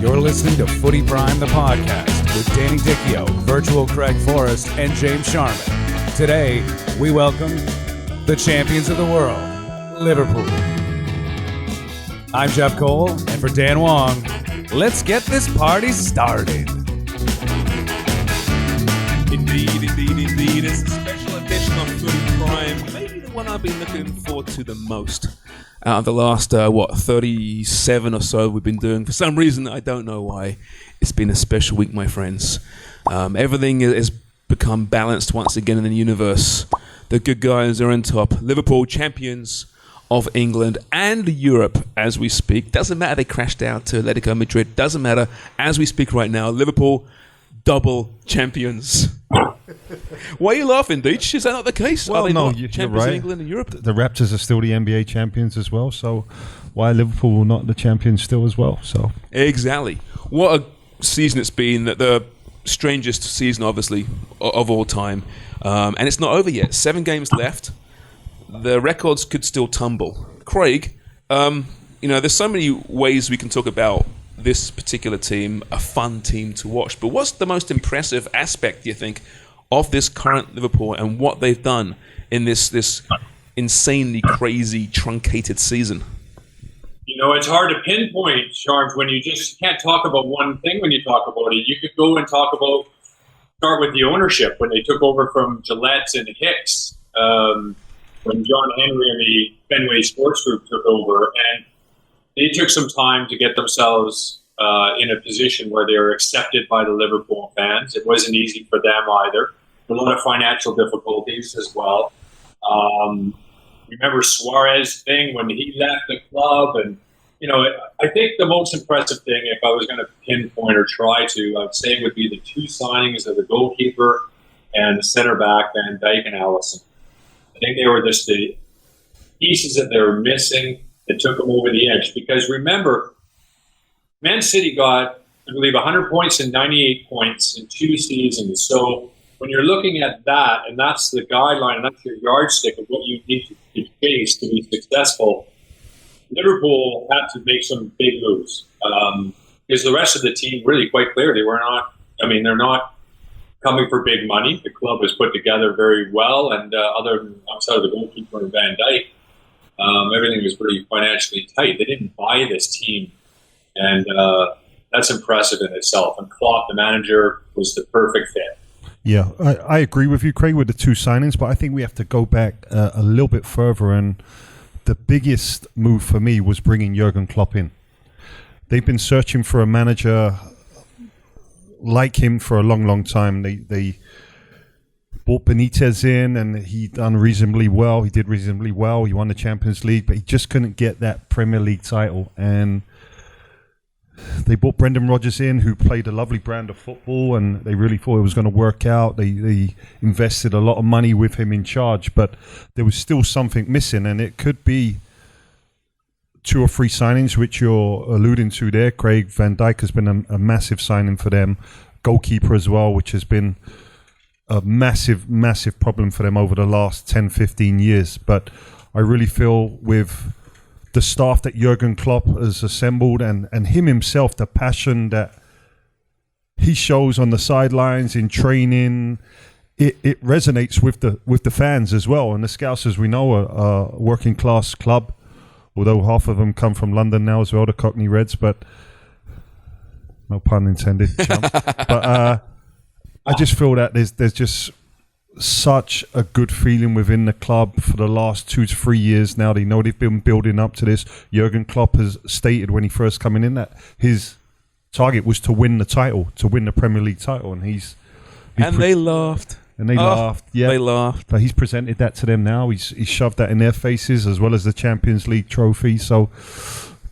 You're listening to Footy Prime, the podcast, with Danny Dichio, virtual Craig Forrest, and James Sharman. Today, we welcome the champions of the world, Liverpool. I'm Jeff Cole, and for Dan Wong, let's get this party started. Indeed. It's a special edition of Footy Prime. Maybe the one I've been looking forward to the most out of the last, 37 or so we've been doing. For some reason, I don't know why. It's been a special week, my friends. Everything has become balanced once again in the universe. The good guys are on top. Liverpool, champions of England and Europe as we speak. Doesn't matter they crashed out to Atletico Madrid. Doesn't matter. As we speak right now, Liverpool, double champions. Why are you laughing, Deitch? Is that not the case? Well, no, you're champions right. of England and Europe? The Raptors are still the NBA champions as well, so why Liverpool not the champions still as well? So exactly. What a season it's been. The strangest season, obviously, of all time. And it's not over yet. 7 games left. The records could still tumble. Craig, there's so many ways we can talk about this particular team, a fun team to watch. But what's the most impressive aspect, do you think, of this current Liverpool and what they've done in this insanely crazy, truncated season? You know, it's hard to pinpoint, Sharms, when you just can't talk about one thing when you talk about it. You could go and start with the ownership, when they took over from Gillette and Hicks, when John Henry and the Fenway Sports Group took over. And they took some time to get themselves in a position where they were accepted by the Liverpool fans. It wasn't easy for them either. A lot of financial difficulties as well. Remember Suarez thing when he left the club, and I think the most impressive thing, if I was going to pinpoint or try to, I'd say would be the 2 signings of the goalkeeper and the center back, Van Dijk and Alisson. I think they were just the pieces that they were missing that took them over the edge. Because remember, Man City got, I believe, 100 points and 98 points in 2 seasons. So when you're looking at that, and that's the guideline, and that's your yardstick of what you need to chase to be successful, Liverpool had to make some big moves. Because the rest of the team, really quite clear, they're not coming for big money. The club was put together very well, and other than outside of the goalkeeper and Van Dijk, everything was pretty financially tight. They didn't buy this team, and that's impressive in itself. And Klopp, the manager, was the perfect fit. yeah, I agree with you, Craig, with the 2 signings, but I think we have to go back a little bit further, and the biggest move for me was bringing Jurgen Klopp in. They've been searching for a manager like him for a long, long time. They brought Benitez in, and he did reasonably well. He won the Champions League, but he just couldn't get that Premier League title. And they brought Brendan Rodgers in, who played a lovely brand of football, and they really thought it was going to work out. They invested a lot of money with him in charge, but there was still something missing, and it could be 2 or 3 signings, which you're alluding to there, Craig. Van Dijk has been a massive signing for them. Goalkeeper as well, which has been a massive, massive problem for them over the last 10, 15 years. But I really feel with the staff that Jurgen Klopp has assembled and him himself, the passion that he shows on the sidelines in training, it resonates with the fans as well. And the Scouts, as we know, are a working class club, although half of them come from London now as well, the Cockney Reds, but no pun intended, chump. But I just feel that there's just such a good feeling within the club for the last 2 to 3 years now. They know they've been building up to this. Jurgen Klopp has stated when he first came in that his target was to win the title, to win the Premier League title, and they laughed. And they laughed, yeah. They laughed. But he's presented that to them now. He's shoved that in their faces, as well as the Champions League trophy. So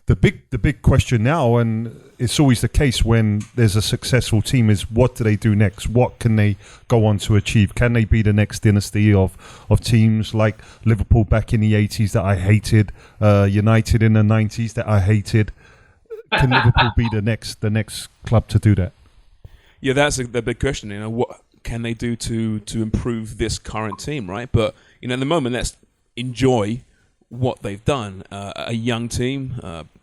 the big question now, and it's always the case when there's a successful team, is what do they do next? What can they go on to achieve? Can they be the next dynasty of teams like Liverpool back in the 80s that I hated, United in the 90s that I hated? Can Liverpool be the next club to do that? Yeah, that's the big question. What can they do to improve this current team, right? But at the moment, let's enjoy what they've done. A young team.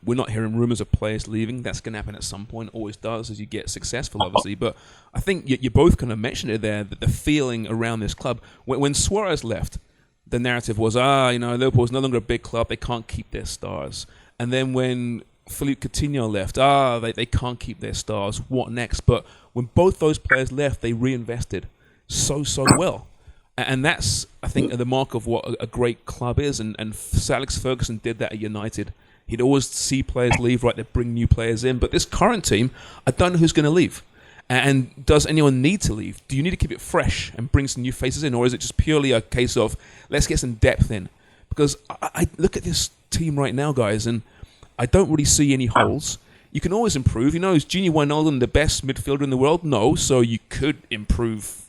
We're not hearing rumors of players leaving. That's going to happen at some point. Always does as you get successful, obviously. But I think you both kind of mentioned it there, that the feeling around this club. When Suarez left, the narrative was, Liverpool's no longer a big club. They can't keep their stars. And then when Philippe Coutinho left, they can't keep their stars. What next? But when both those players left, they reinvested so well. And that's, I think, the mark of what a great club is. And Sir Alex Ferguson did that at United. He'd always see players leave, right? They'd bring new players in. But this current team, I don't know who's going to leave. And does anyone need to leave? Do you need to keep it fresh and bring some new faces in? Or is it just purely a case of, let's get some depth in? Because I look at this team right now, guys, and I don't really see any holes. You can always improve. Is Gini Wijnaldum the best midfielder in the world? No. So you could improve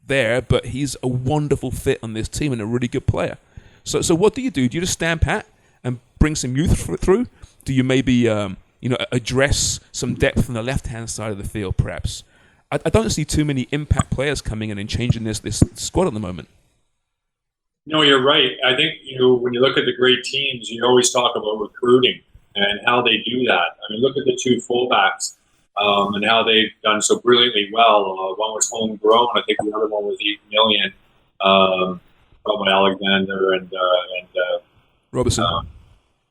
there, but he's a wonderful fit on this team and a really good player. So what do? Do you just stand pat and bring some youth through? Do you maybe address some depth on the left-hand side of the field, perhaps? I don't see too many impact players coming in and changing this squad at the moment. No, you're right. I think when you look at the great teams, you always talk about recruiting and how they do that. I mean, look at the two fullbacks. And how they've done so brilliantly well. One was homegrown. I think the other one was $8 million. Probably Alexander and Robertson.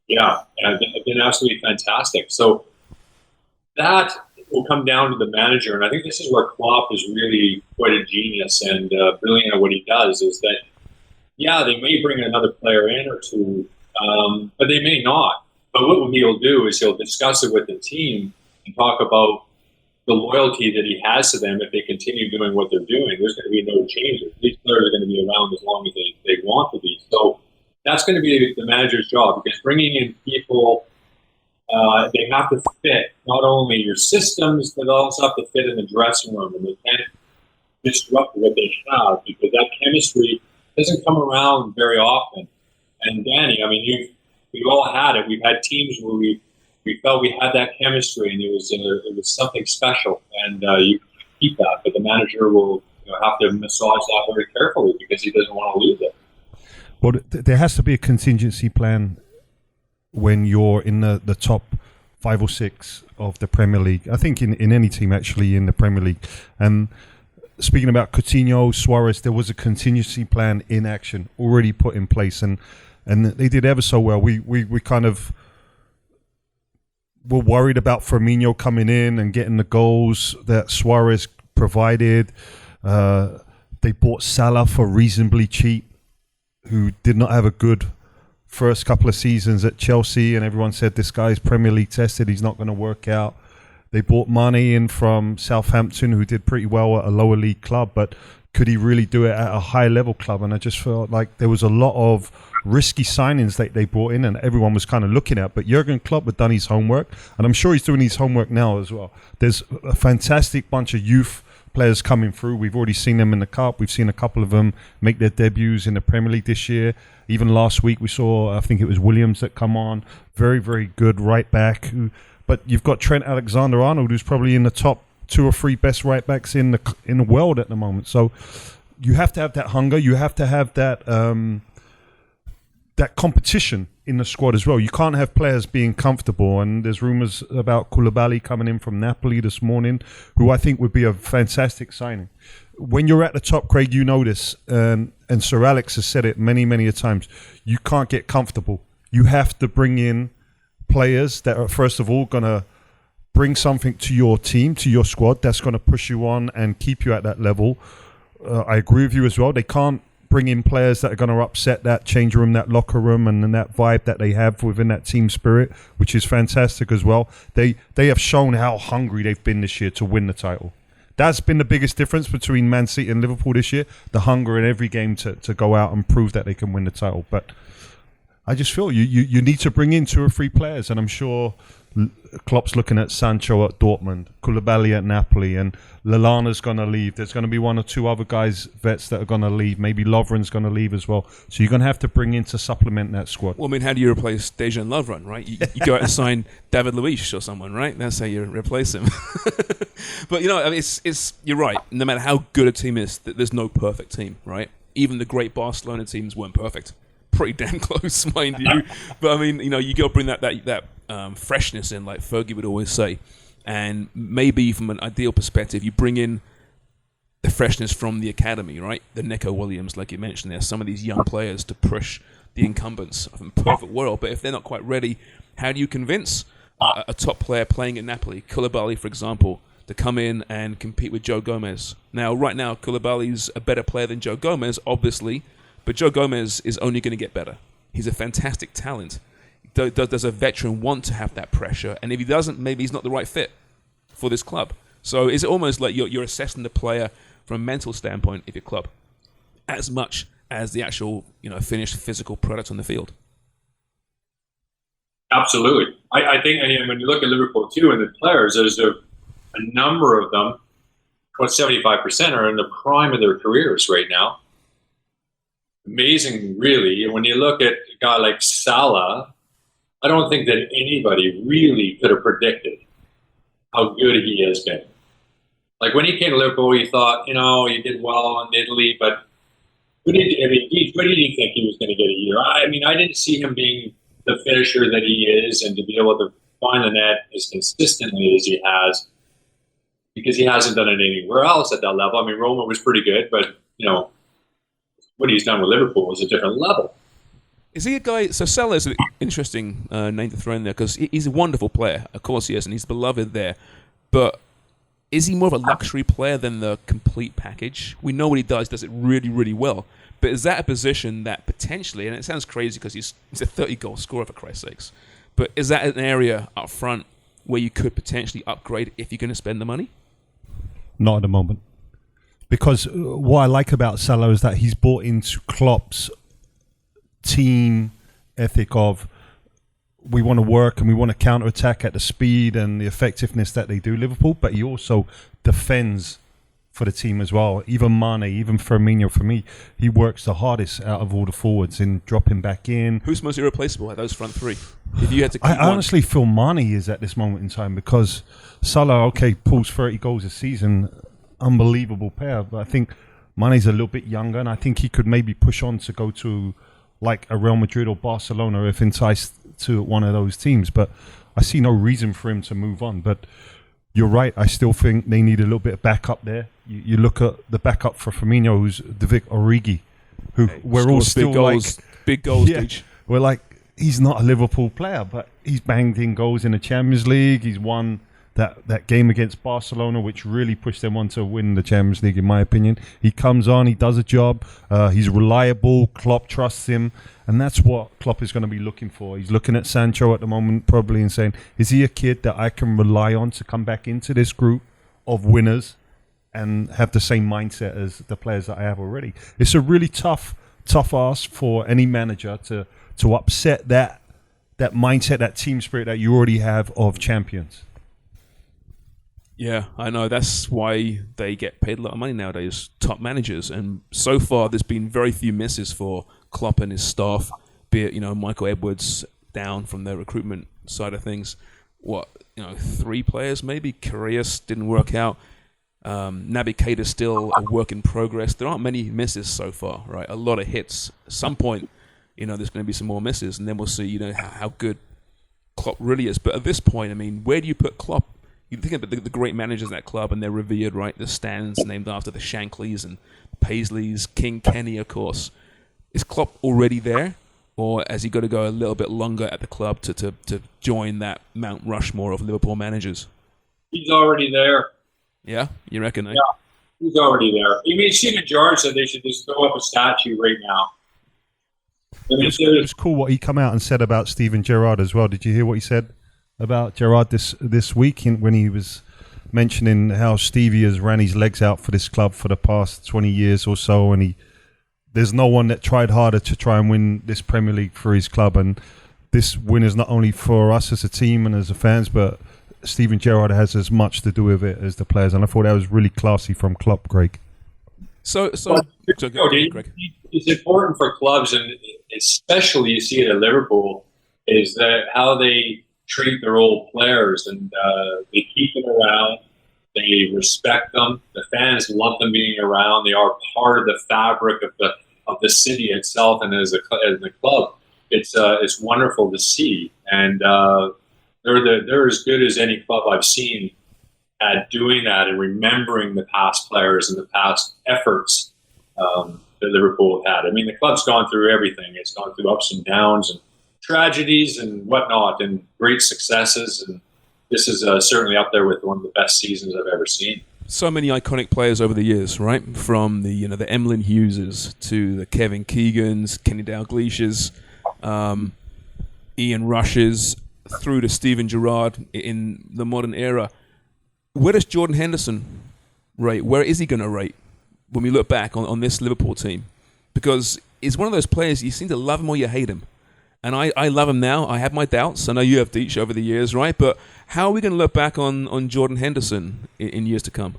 And it's been absolutely fantastic. So that will come down to the manager, and I think this is where Klopp is really quite a genius and brilliant at what he does. Is that they may bring another player in or two, but they may not. But what he'll do is he'll discuss it with the team and talk about the loyalty that he has to them if they continue doing what they're doing. There's going to be no changes. These players are going to be around as long as they want to be. So that's going to be the manager's job, because bringing in people, they have to fit not only your systems, but also have to fit in the dressing room. And they can't disrupt what they have, because that chemistry doesn't come around very often. And Danny, I mean, we've all had it. We've had teams where we felt we had that chemistry, and it was something special, and you keep that. But the manager will have to massage that very carefully, because he doesn't want to lose it. Well, there has to be a contingency plan when you're in the top 5 or 6 of the Premier League. I think in any team, actually, in the Premier League. And speaking about Coutinho, Suarez, there was a contingency plan in action already put in place, and they did ever so well. We kind of were worried about Firmino coming in and getting the goals that Suarez provided. They bought Salah for reasonably cheap, who did not have a good first couple of seasons at Chelsea, and everyone said this guy's Premier League tested, he's not going to work out. They bought Mane in from Southampton, who did pretty well at a lower league club, but could he really do it at a high level club? And I just felt like there was a lot of risky signings that they brought in and everyone was kind of looking at. But Jurgen Klopp had done his homework, and I'm sure he's doing his homework now as well. There's a fantastic bunch of youth players coming through. We've already seen them in the Cup. We've seen a couple of them make their debuts in the Premier League this year. Even last week we saw, I think it was Williams that come on. Very, very good right back. But you've got Trent Alexander-Arnold, who's probably in the top 2 or 3 best right backs in the world at the moment. So you have to have that hunger. You have to have that that competition in the squad as well. You can't have players being comfortable. And there's rumours about Koulibaly coming in from Napoli this morning, who I think would be a fantastic signing. When you're at the top, Craig, you know this, and Sir Alex has said it many, many a times. You can't get comfortable. You have to bring in players that are, first of all, going to bring something to your team, to your squad, that's going to push you on and keep you at that level. I agree with you as well. They can't bring in players that are going to upset that change room, that locker room, and that vibe that they have within that team spirit, which is fantastic as well. They have shown how hungry they've been this year to win the title. That's been the biggest difference between Man City and Liverpool this year, the hunger in every game to go out and prove that they can win the title. But I just feel you need to bring in 2 or 3 players, and I'm sure Klopp's looking at Sancho at Dortmund, Koulibaly at Napoli, and Lallana's going to leave. There's going to be 1 or 2 other guys, vets, that are going to leave. Maybe Lovren's going to leave as well. So you're going to have to bring in to supplement that squad. Well, I mean, how do you replace Dejan Lovren, right? You go out and sign David Luiz or someone, right? That's how you replace him. But, I mean, it's you're right. No matter how good a team is, there's no perfect team, right? Even the great Barcelona teams weren't perfect. pretty damn close, mind you. But I mean, you got to bring that freshness in, like Fergie would always say. And maybe from an ideal perspective, you bring in the freshness from the academy, right? The Neco Williams, like you mentioned there, some of these young players to push the incumbents of a perfect world. But if they're not quite ready, how do you convince a top player playing at Napoli, Koulibaly, for example, to come in and compete with Joe Gomez? Now, right now, Koulibaly's a better player than Joe Gomez, obviously, but Joe Gomez is only going to get better. He's a fantastic talent. Does a veteran want to have that pressure? And if he doesn't, maybe he's not the right fit for this club. So is it almost like you're assessing the player from a mental standpoint of your club as much as the actual finished physical product on the field? Absolutely. I think, and when you look at Liverpool too, and the players, there's a number of them, about 75% are in the prime of their careers right now. Amazing, really. And when you look at a guy like Salah, I don't think that anybody really could have predicted how good he has been. Like when he came to Liverpool, you thought, he did well in Italy, but what did you think he was going to get a year? I mean, I didn't see him being the finisher that he is, and to be able to find the net as consistently as he has, because he hasn't done it anywhere else at that level. I mean, Roma was pretty good, but what he's done with Liverpool was a different level. Is he a guy? So Salah is an interesting name to throw in there because he's a wonderful player. Of course he is, and he's beloved there. But is he more of a luxury player than the complete package? We know what he does it really, really well. But is that a position that potentially, and it sounds crazy because he's a 30-goal scorer, for Christ's sakes, but is that an area up front where you could potentially upgrade if you're going to spend the money? Not at the moment. Because what I like about Salah is that he's bought into Klopp's team ethic of we want to work and we want to counter-attack at the speed and the effectiveness that they do, Liverpool, but he also defends for the team as well. Even Mane, even Firmino, for me, he works the hardest out of all the forwards in dropping back in. Who's most irreplaceable at those front three? If you had to I honestly feel Mane is at this moment in time because Salah, pulls 30 goals a season, unbelievable player, but I think Mane's a little bit younger and I think he could maybe push on to go to like a Real Madrid or Barcelona if enticed to one of those teams, but I see no reason for him to move on. But you're right, I still think they need a little bit of backup there. You look at the backup for Firmino, who's Divock Origi, who we're all still big goals, yeah, we're like, he's not a Liverpool player, but he's banged in goals in the Champions League. He's won that game against Barcelona, which really pushed them on to win the Champions League, in my opinion. He comes on, he does a job, he's reliable, Klopp trusts him, and that's what Klopp is going to be looking for. He's looking at Sancho at the moment probably and saying, is he a kid that I can rely on to come back into this group of winners and have the same mindset as the players that I have already? It's a really tough ask for any manager to upset that mindset, that team spirit that you already have of champions. Yeah, I know. That's why they get paid a lot of money nowadays, top managers. And so far, there's been very few misses for Klopp and his staff, be it, Michael Edwards down from the recruitment side of things. 3 players maybe? Karius didn't work out. Naby Keita's still a work in progress. There aren't many misses so far, right? A lot of hits. At some point, there's going to be some more misses, and then we'll see, how good Klopp really is. But at this point, I mean, where do you put Klopp? You think about the great managers at that club, and they're revered, right? The stands named after the Shankleys and Paisleys, King Kenny, of course. Is Klopp already there, or has he got to go a little bit longer at the club to join that Mount Rushmore of Liverpool managers? He's already there. Yeah, you reckon? Yeah, he's already there. You mean Steven Gerrard said they should just throw up a statue right now. It was cool what he come out and said about Steven Gerrard as well. Did you hear what he said about Gerrard this week when he was mentioning how Stevie has ran his legs out for this club for the past 20 years or so, and there's no one that tried harder to try and win this Premier League for his club, and this win is not only for us as a team and as a fans, but Steven Gerrard has as much to do with it as the players, and I thought that was really classy from Klopp, Greg. So Greg. It's important for clubs, and especially you see it at Liverpool, is that how they treat their old players, and they keep them around. They respect them. The fans love them being around. They are part of the fabric of the city itself and as the club. It's wonderful to see, and they're as good as any club I've seen at doing that and remembering the past players and the past efforts that Liverpool had. I mean, the club's gone through everything. It's gone through ups and downs and tragedies and whatnot, and great successes. And this is certainly up there with one of the best seasons I've ever seen. So many iconic players over the years, right? From the the Emlyn Hugheses to the Kevin Keegans, Kenny Dalglish's, Ian Rush's, through to Steven Gerrard in the modern era. Where does Jordan Henderson rate? Where is he going to rate when we look back on this Liverpool team? Because he's one of those players, you seem to love him or you hate him. And I love him now. I have my doubts. I know you have, Deitch, over the years, right? But how are we going to look back on Jordan Henderson in years to come?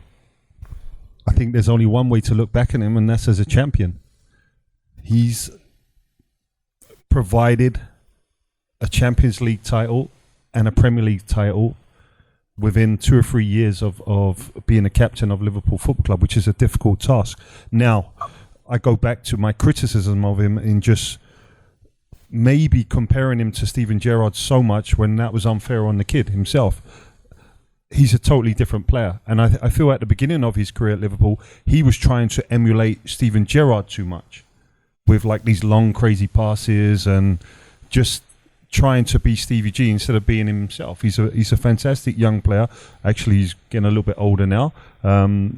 I think there's only one way to look back at him, and that's as a champion. He's provided a Champions League title and a Premier League title within 2 or 3 years of being a captain of Liverpool Football Club, which is a difficult task. Now, I go back to my criticism of him in just maybe comparing him to Steven Gerrard so much when that was unfair on the kid himself. He's a totally different player. And I feel at the beginning of his career at Liverpool, he was trying to emulate Steven Gerrard too much with like these long, crazy passes and just trying to be Stevie G instead of being himself. He's a fantastic young player. Actually, he's getting a little bit older now.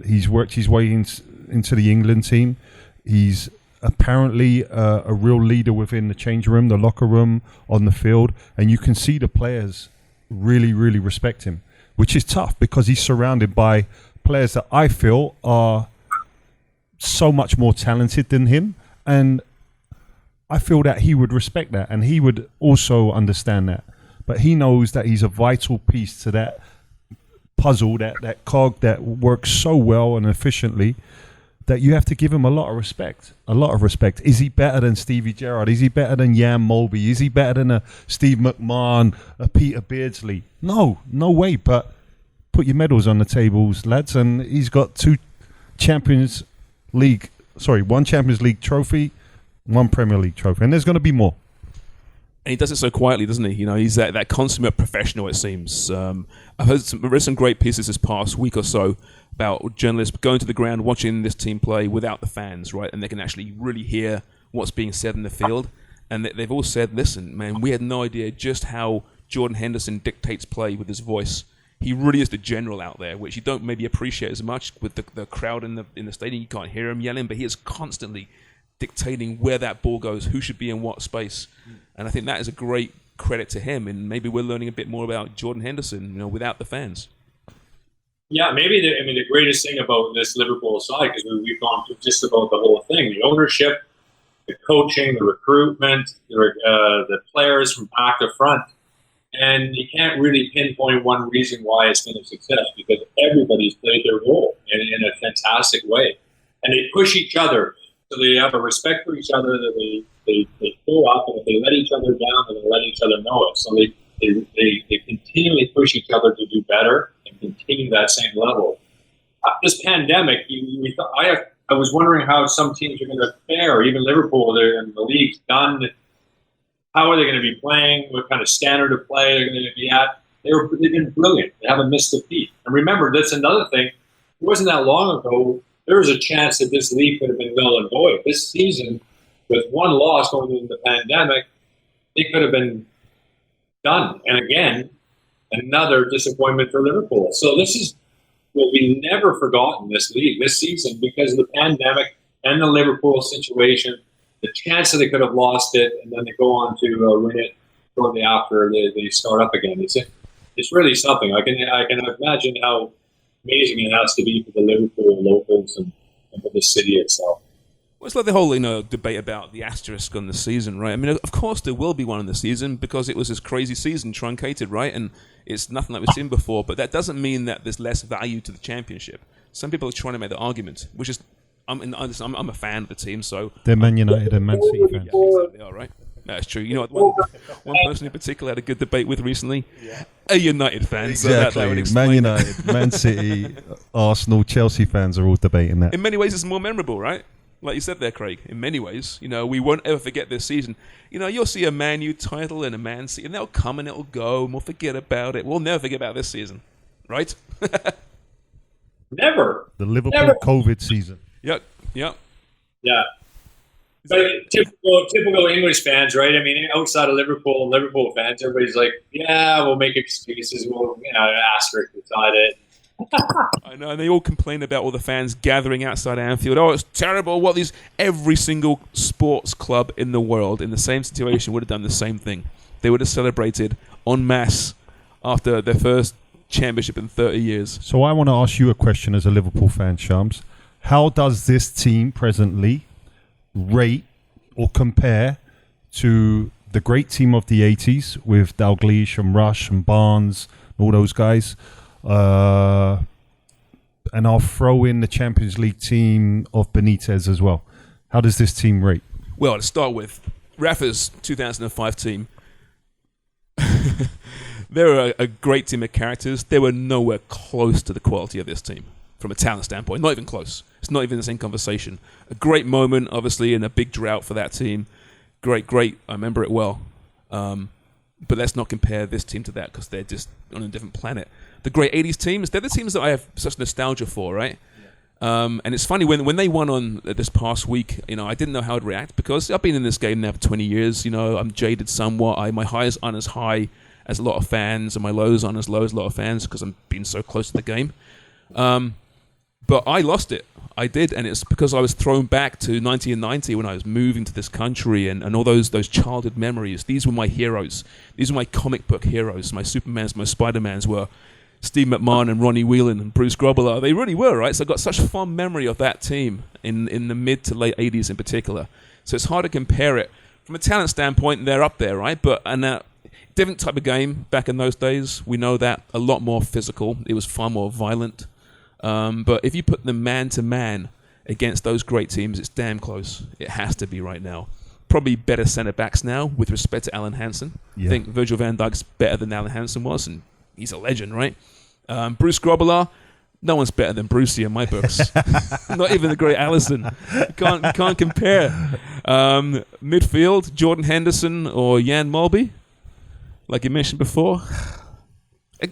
He's worked his way into the England team. He's apparently a real leader within the change room, the locker room, on the field, and you can see the players really, really respect him, which is tough because he's surrounded by players that I feel are so much more talented than him, and I feel that he would respect that and he would also understand that. But he knows that he's a vital piece to that puzzle, that cog that works so well and efficiently, that you have to give him a lot of respect. A lot of respect. Is he better than Stevie Gerrard? Is he better than Jan Molby? Is he better than a Steve McMahon, a Peter Beardsley? No way. But put your medals on the tables, lads. And he's got one Champions League trophy, one Premier League trophy. And there's going to be more. And he does it so quietly, doesn't he? You know, he's that consummate professional, it seems. I've read some great pieces this past week or so about journalists going to the ground, watching this team play without the fans, right? And they can actually really hear what's being said in the field. And they've all said, listen, man, we had no idea just how Jordan Henderson dictates play with his voice. He really is the general out there, which you don't maybe appreciate as much with the crowd in the stadium. You can't hear him yelling, but he is constantly dictating where that ball goes, who should be in what space. And I think that is a great credit to him. And maybe we're learning a bit more about Jordan Henderson, without the fans. Yeah, maybe the greatest thing about this Liverpool side, because we've gone through just about the whole thing, the ownership, the coaching, the recruitment, the players from back to front. And you can't really pinpoint one reason why it's been a success, because everybody's played their role in a fantastic way. And they push each other, so they have a respect for each other, that they go up, and if they let each other down, then they let each other know it. So they continually push each other to do better and continue that same level. This pandemic, I was wondering how some teams are going to fare. Even Liverpool, they're in the league's done. How are they going to be playing? What kind of standard of play they're going to be at? They've been brilliant. They haven't missed a beat. And remember, that's another thing. It wasn't that long ago. There was a chance that this league could have been null and void. This season, with one loss going into the pandemic, it could have been done. And again, another disappointment for Liverpool. So this will be never forgotten, this league, this season, because of the pandemic and the Liverpool situation, the chance that they could have lost it, and then they go on to win it shortly after they start up again. It's really something. I can imagine how amazing it has to be for the Liverpool locals and for the city itself. Well, it's like the whole debate about the asterisk on the season, right? I mean, of course there will be one in the season because it was this crazy season, truncated, right? And it's nothing like we've seen before. But that doesn't mean that there's less value to the championship. Some people are trying to make the argument, which is, I'm a fan of the team, so they're Man United and Man City fans. Yeah, they are, right? That's true. You know what? One person in particular had a good debate with recently. Yeah. A United fan. Exactly. So that would Man United, Man City, Arsenal, Chelsea fans are all debating that. In many ways, it's more memorable, right? Like you said there, Craig, in many ways, we won't ever forget this season. You'll see a Man U title and a Man City, and they'll come and it'll go, and we'll forget about it. We'll never forget about this season, right? Never. The Liverpool Never. COVID season. Yep. Yeah. But typical English fans, right? I mean, outside of Liverpool fans, everybody's like, yeah, we'll make excuses. We'll, asterisk beside it. I know, and they all complain about all the fans gathering outside Anfield. Oh, it's terrible. Every single sports club in the world in the same situation would have done the same thing. They would have celebrated en masse after their first championship in 30 years. So I want to ask you a question as a Liverpool fan, Sharms. How does this team presently rate or compare to the great team of the 80s with Dalglish and Rush and Barnes, all those guys? And I'll throw in the Champions League team of Benitez as well. How does this team rate? Well, to start with, Rafa's 2005 team, they were a great team of characters. They were nowhere close to the quality of this team from a talent standpoint. Not even close. It's not even the same conversation. A great moment, obviously, in a big drought for that team. Great. I remember it well. But let's not compare this team to that because they're just on a different planet. The great 80s teams, they're the teams that I have such nostalgia for, right? Yeah. And it's funny, when they won on this past week, I didn't know how I'd react because I've been in this game now for 20 years. I'm jaded somewhat. My highs aren't as high as a lot of fans, and my lows aren't as low as a lot of fans because I'm being so close to the game. But I lost it. I did, and it's because I was thrown back to 1990 when I was moving to this country and all those childhood memories. These were my heroes. These were my comic book heroes. My Supermans, my Spider-Mans were Steve McMahon and Ronnie Whelan and Bruce Grobbelaar. They really were, right? So I got such fond memory of that team in the mid to late 80s in particular. So it's hard to compare it. From a talent standpoint, they're up there, right? But different type of game back in those days. We know that a lot more physical. It was far more violent. But if you put them man to man against those great teams, it's damn close. It has to be right now. Probably better centre backs now with respect to Alan Hansen. Yeah. I think Virgil van Dijk's better than Alan Hansen was, and he's a legend, right? Bruce Grobbelaar, no one's better than Brucey in my books. Not even the great Allison. Can't compare. Midfield, Jordan Henderson or Jan Molby, like you mentioned before.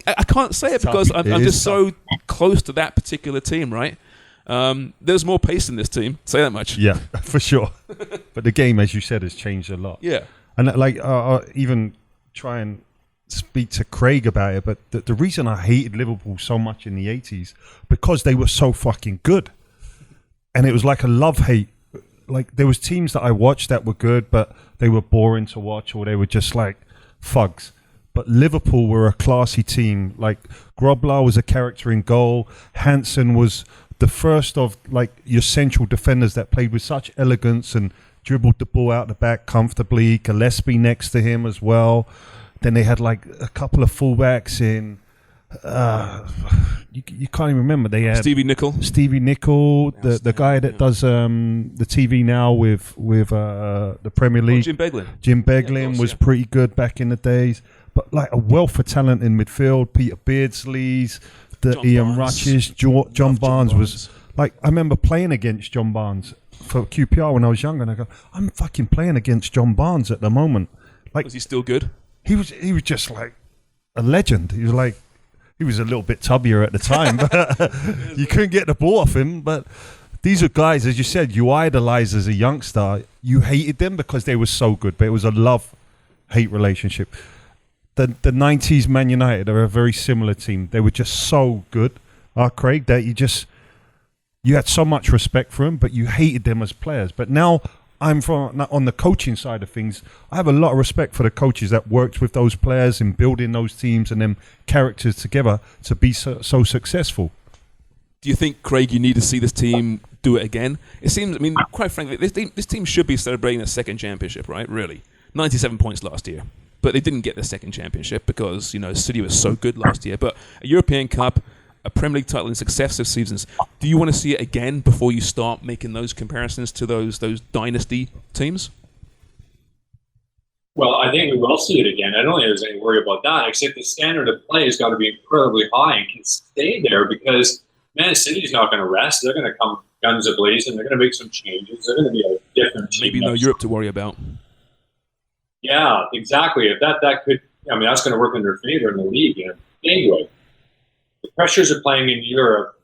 I can't say it because I'm just so close to that particular team, right? There's more pace in this team, say that much. Yeah, for sure. But the game, as you said, has changed a lot. Yeah. And even try and speak to Craig about it, but the reason I hated Liverpool so much in the 80s, because they were so fucking good. And it was like a love-hate. Like, there was teams that I watched that were good, but they were boring to watch, or they were just like thugs. But Liverpool were a classy team. Like, Grobbelaar was a character in goal. Hansen was the first of your central defenders that played with such elegance and dribbled the ball out the back comfortably. Gillespie next to him as well. Then they had a couple of fullbacks in. You can't even remember. They had Stevie Nicol, the guy that does the TV now with the Premier League. Jim Beglin was pretty good back in the days. But a wealth of talent in midfield. Peter Beardsley's, Ian Rush's, John Barnes was I remember playing against John Barnes for QPR when I was younger, and I go, I'm fucking playing against John Barnes at the moment. Was he still good? He was just a legend. He was a little bit tubbier at the time, but you couldn't get the ball off him. But these are guys, as you said, you idolized as a youngster. You hated them because they were so good, but it was a love-hate relationship. The 90s Man United are a very similar team. They were just so good, Craig, that you had so much respect for them, but you hated them as players. But now I'm on the coaching side of things. I have a lot of respect for the coaches that worked with those players in building those teams and them characters together to be so successful. Do you think, Craig, you need to see this team do it again? It seems, quite frankly, this team should be celebrating a second championship, right? Really. 97 points last year. But they didn't get the second championship because, City was so good last year. But a European Cup, a Premier League title in successive seasons. Do you want to see it again before you start making those comparisons to those dynasty teams? Well, I think we will see it again. I don't think there's any worry about that, except the standard of play has got to be incredibly high and can stay there because Man City's not going to rest. They're going to come guns a-blazing. They're going to make some changes. They're going to be a different team. Maybe no Europe to worry about. Yeah, exactly. If that could, that's going to work in their favor in the league. Anyway, the pressures of playing in Europe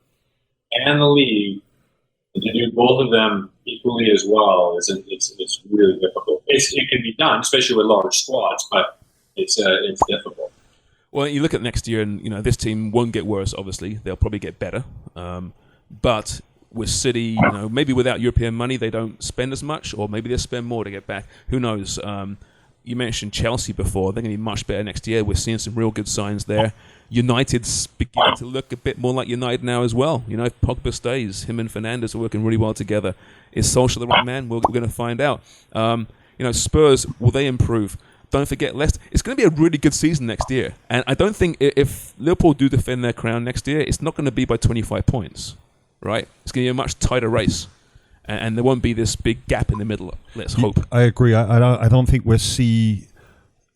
and the league, and to do both of them equally as well, it's really difficult. It can be done, especially with large squads, but it's difficult. Well, you look at next year, and this team won't get worse. Obviously, they'll probably get better. But with City, maybe without European money, they don't spend as much, or maybe they spend more to get back. Who knows? You mentioned Chelsea before. They're going to be much better next year. We're seeing some real good signs there. United's beginning to look a bit more like United now as well. If Pogba stays, him and Fernandes are working really well together. Is Solskjaer the right man? We're going to find out. Spurs, will they improve? Don't forget Leicester. It's going to be a really good season next year. And I don't think if Liverpool do defend their crown next year, it's not going to be by 25 points, right? It's going to be a much tighter race. And there won't be this big gap in the middle. Let's hope. I agree. I don't think we'll see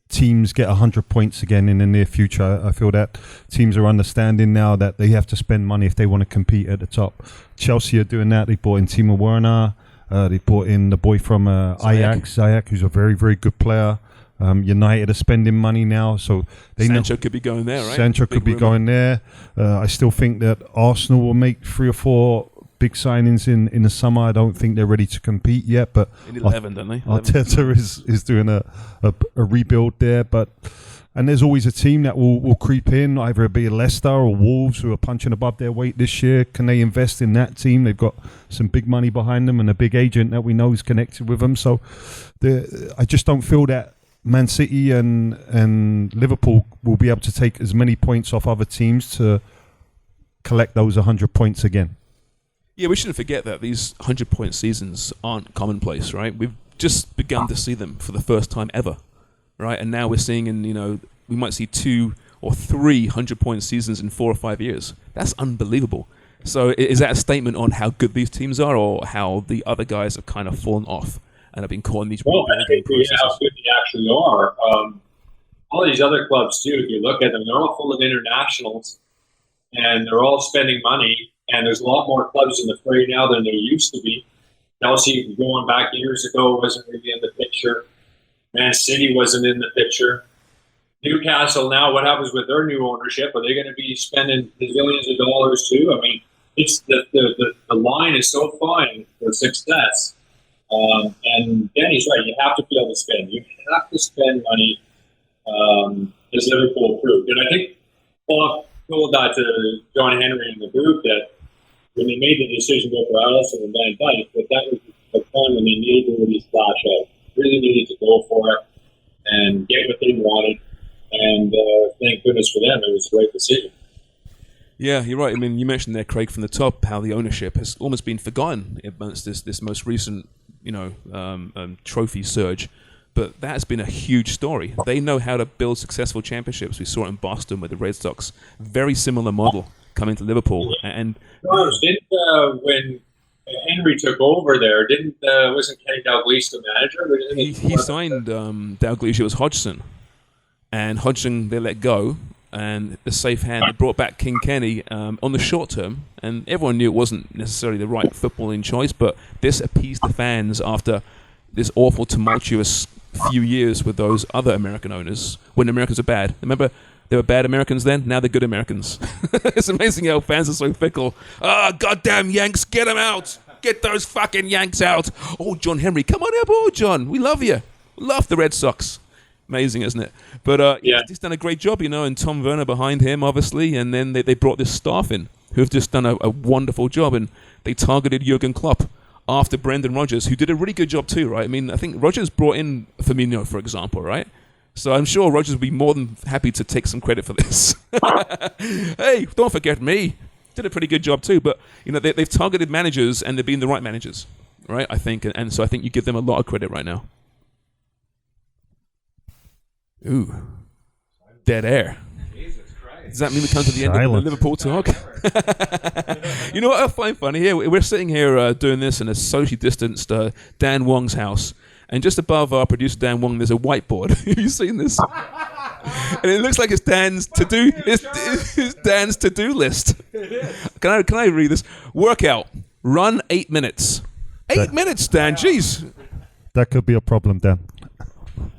teams get 100 points again in the near future. I feel that teams are understanding now that they have to spend money if they want to compete at the top. Chelsea are doing that. They bought in Timo Werner. They brought in the boy from Ajax, who's a very, very good player. United are spending money now, so Sancho could be going there, right? Sancho could be going there. I still think that Arsenal will make 3 or 4 big signings in the summer. I don't think they're ready to compete yet, but in 11, don't they? Arteta is doing a rebuild there, and there's always a team that will creep in, either it be Leicester or Wolves, who are punching above their weight this year. Can they invest in that team? They've got some big money behind them and a big agent that we know is connected with them. So I just don't feel that Man City and Liverpool will be able to take as many points off other teams to collect those 100 points again. Yeah, we shouldn't forget that these 100-point seasons aren't commonplace, right? We've just begun to see them for the first time ever, right? And now we're seeing we might see 2 or 3 100-point seasons in 4 or 5 years. That's unbelievable. So is that a statement on how good these teams are, or how the other guys have kind of fallen off and have been caught in these rebuilding processes? How good they actually are. All these other clubs, too, if you look at them, they're all full of internationals, and they're all spending money. And there's a lot more clubs in the fray now than there used to be. Chelsea, going back years ago, wasn't really in the picture. Man City wasn't in the picture. Newcastle now, what happens with their new ownership? Are they going to be spending billions of dollars too? I mean, it's the line is so fine for success. And Danny's right. You have to be able to spend. You have to spend money, as Liverpool proved. And I think told that to John Henry in the group that when they made the decision to go for Alisson and Van Dijk, that was the time when they needed to really splash out. Really needed to go for it and get what they wanted. And thank goodness for them, it was the right decision. Yeah, you're right. I mean, you mentioned there, Craig, from the top, how the ownership has almost been forgotten amongst this most recent, trophy surge. But that has been a huge story. They know how to build successful championships. We saw it in Boston with the Red Sox. Very similar model coming to Liverpool. And when Henry took over there, wasn't Kenny Dalglish the manager? He signed Dalglish. It was Hodgson. And Hodgson, they let go. And the safe hand, they brought back King Kenny on the short term. And everyone knew it wasn't necessarily the right footballing choice. But this appeased the fans after this awful, tumultuous few years with those other American owners when Americans are bad. Remember, they were bad Americans then? Now they're good Americans. It's amazing how fans are so fickle. Goddamn Yanks, get them out. Get those fucking Yanks out. Oh, John Henry, come on aboard, John. We love you. We love the Red Sox. Amazing, isn't it? But he's done a great job, and Tom Werner behind him, obviously, and then they brought this staff in who have just done a wonderful job, and they targeted Jurgen Klopp after Brendan Rodgers, who did a really good job too, right? I mean, I think Rodgers brought in Firmino, for example, right? So I'm sure Rodgers would be more than happy to take some credit for this. Hey, don't forget me. Did a pretty good job too. But, they've targeted managers and they've been the right managers, right? I think. And so I think you give them a lot of credit right now. Ooh. Dead air. Does that mean we come to the end of the Liverpool talk? You know what I find funny here? We're sitting here doing this in a socially distanced Dan Wong's house. And just above our producer Dan Wong, there's a whiteboard. Have you seen this? And it looks like it's Dan's to-do list. Can I read this? Workout. Run 8 minutes. 8 minutes, Dan. Jeez. That could be a problem, Dan.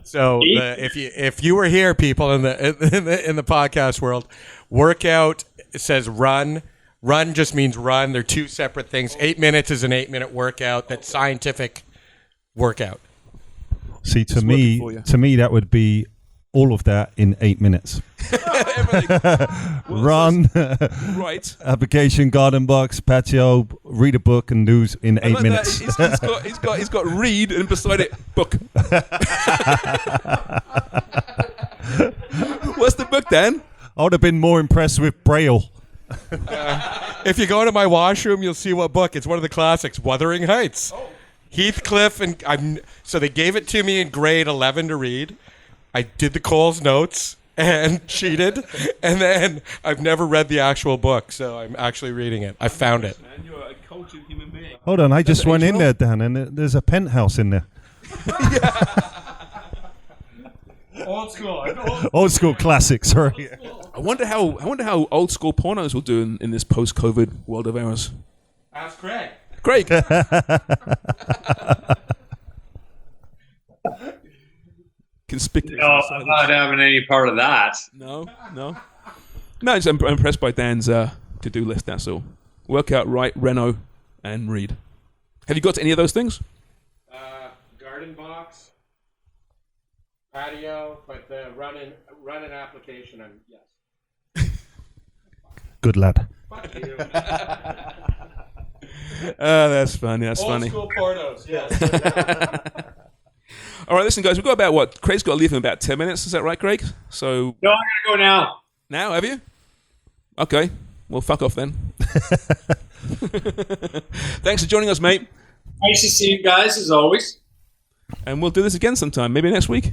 So if you were here, people in the podcast world, workout says run. Run just means run. They're two separate things. 8 minutes is an 8-minute workout. That's scientific workout. See, to me, that would be all of that in 8 minutes. Run, right? application, garden box, patio, read a book, and news in 8 minutes. He's got read and beside it book. What's the book, Dan? I would have been more impressed with Braille. If you go to my washroom, you'll see what book. It's one of the classics, Wuthering Heights. Heathcliff, and so they gave it to me in grade 11 to read. I did the Coles notes and cheated, and then I've never read the actual book, so I'm actually reading it. I found it. Man, you're a cultured human being. Hold on, I just went in there, Dan, and there's a penthouse in there. Old school. Old school classic, sorry. I wonder how old school pornos will do in this post-COVID world of ours. Ask Craig. Craig. Conspicuous. No, I'm not having any part of that. No. I'm impressed by Dan's to-do list. That's all. Workout, write, reno, and read. Have you got to any of those things? Garden box, patio, but the run an application. Yes. Good lad. Fuck you. That's funny. That's Old funny. school pornos. Yes. All right, listen, guys. We've got about what? Craig's got to leave in about 10 minutes. Is that right, Craig? So No, I'm going to go now. now, have you? Okay. Well, fuck off then. Thanks for joining us, mate. Nice to see you guys, as always. And we'll do this again sometime. Maybe next week.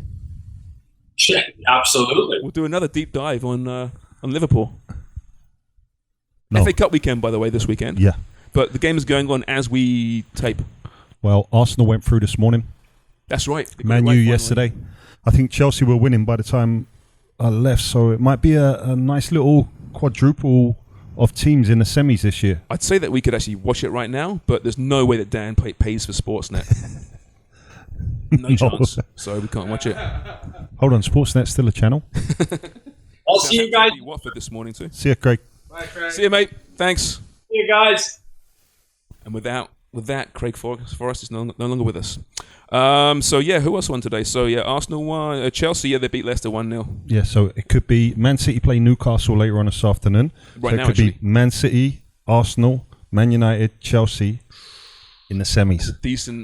Yeah, absolutely. We'll do another deep dive on Liverpool. No. FA Cup weekend, by the way, this weekend. Yeah. But the game is going on as we tape. Well, Arsenal went through this morning. That's right. Man U yesterday. I think Chelsea were winning by the time I left, so it might be a nice little quadruple of teams in the semis this year. I'd say that we could actually watch it right now, but there's no way that Dan pays for Sportsnet. No chance. So we can't watch it. Hold on, Sportsnet's still a channel. I'll see you guys. Watford this morning too. See you, Craig. Bye, Craig. See you, mate. Thanks. See you guys. And with that, Craig Forrest is no longer with us. So yeah, who else won today? So yeah, Arsenal won. Chelsea, yeah, they beat Leicester 1-0. Yeah, so it could be Man City play Newcastle later on this afternoon. Right so now, it could actually. be Man City, Arsenal, Man United, Chelsea in the semis.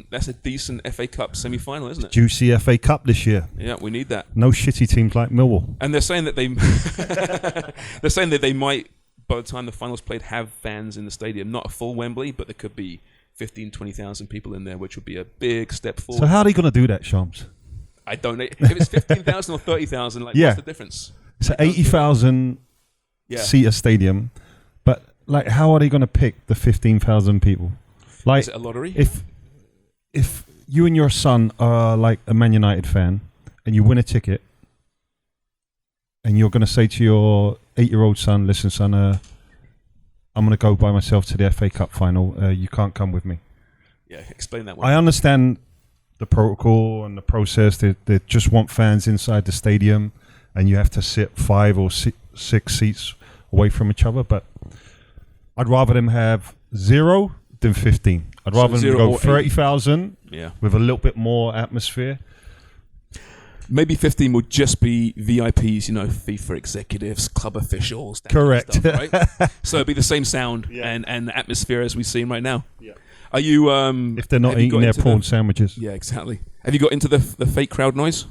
That's a decent FA Cup semi-final, isn't it? Juicy FA Cup this year. Yeah, we need that. No shitty teams like Millwall. And they're saying that they might, by the time the finals played, have fans in the stadium. Not a full Wembley, but there could be 15,000, 20,000 people in there, which would be a big step forward. So how are they going to do that, Sharms? I don't know. If it's 15,000 or 30,000, like, Yeah. what's the difference? It's an 80,000 Yeah. seater stadium, but like, how are they going to pick the 15,000 people? Like, Is it a lottery? if you and your son are like a Man United fan and you win a ticket, and you're going to say to your 8-year-old son, "Listen, son, I'm going to go by myself to the FA Cup final. You can't come with me." Yeah, explain that one. I understand the protocol and the process. They just want fans inside the stadium, and you have to sit 5 or 6 seats away from each other. But I'd rather them have 0 than 15. I'd rather them 0 go or 30,000 Yeah. with a little bit more atmosphere. Maybe 15 would just be VIPs, FIFA executives, club officials. That Correct. Kind of stuff, right? So it'd be the same sound and atmosphere as we've seen right now. Yeah. Are you? If they're not have you eating got their into prawn sandwiches. Yeah, exactly. Have you got into the fake crowd noise?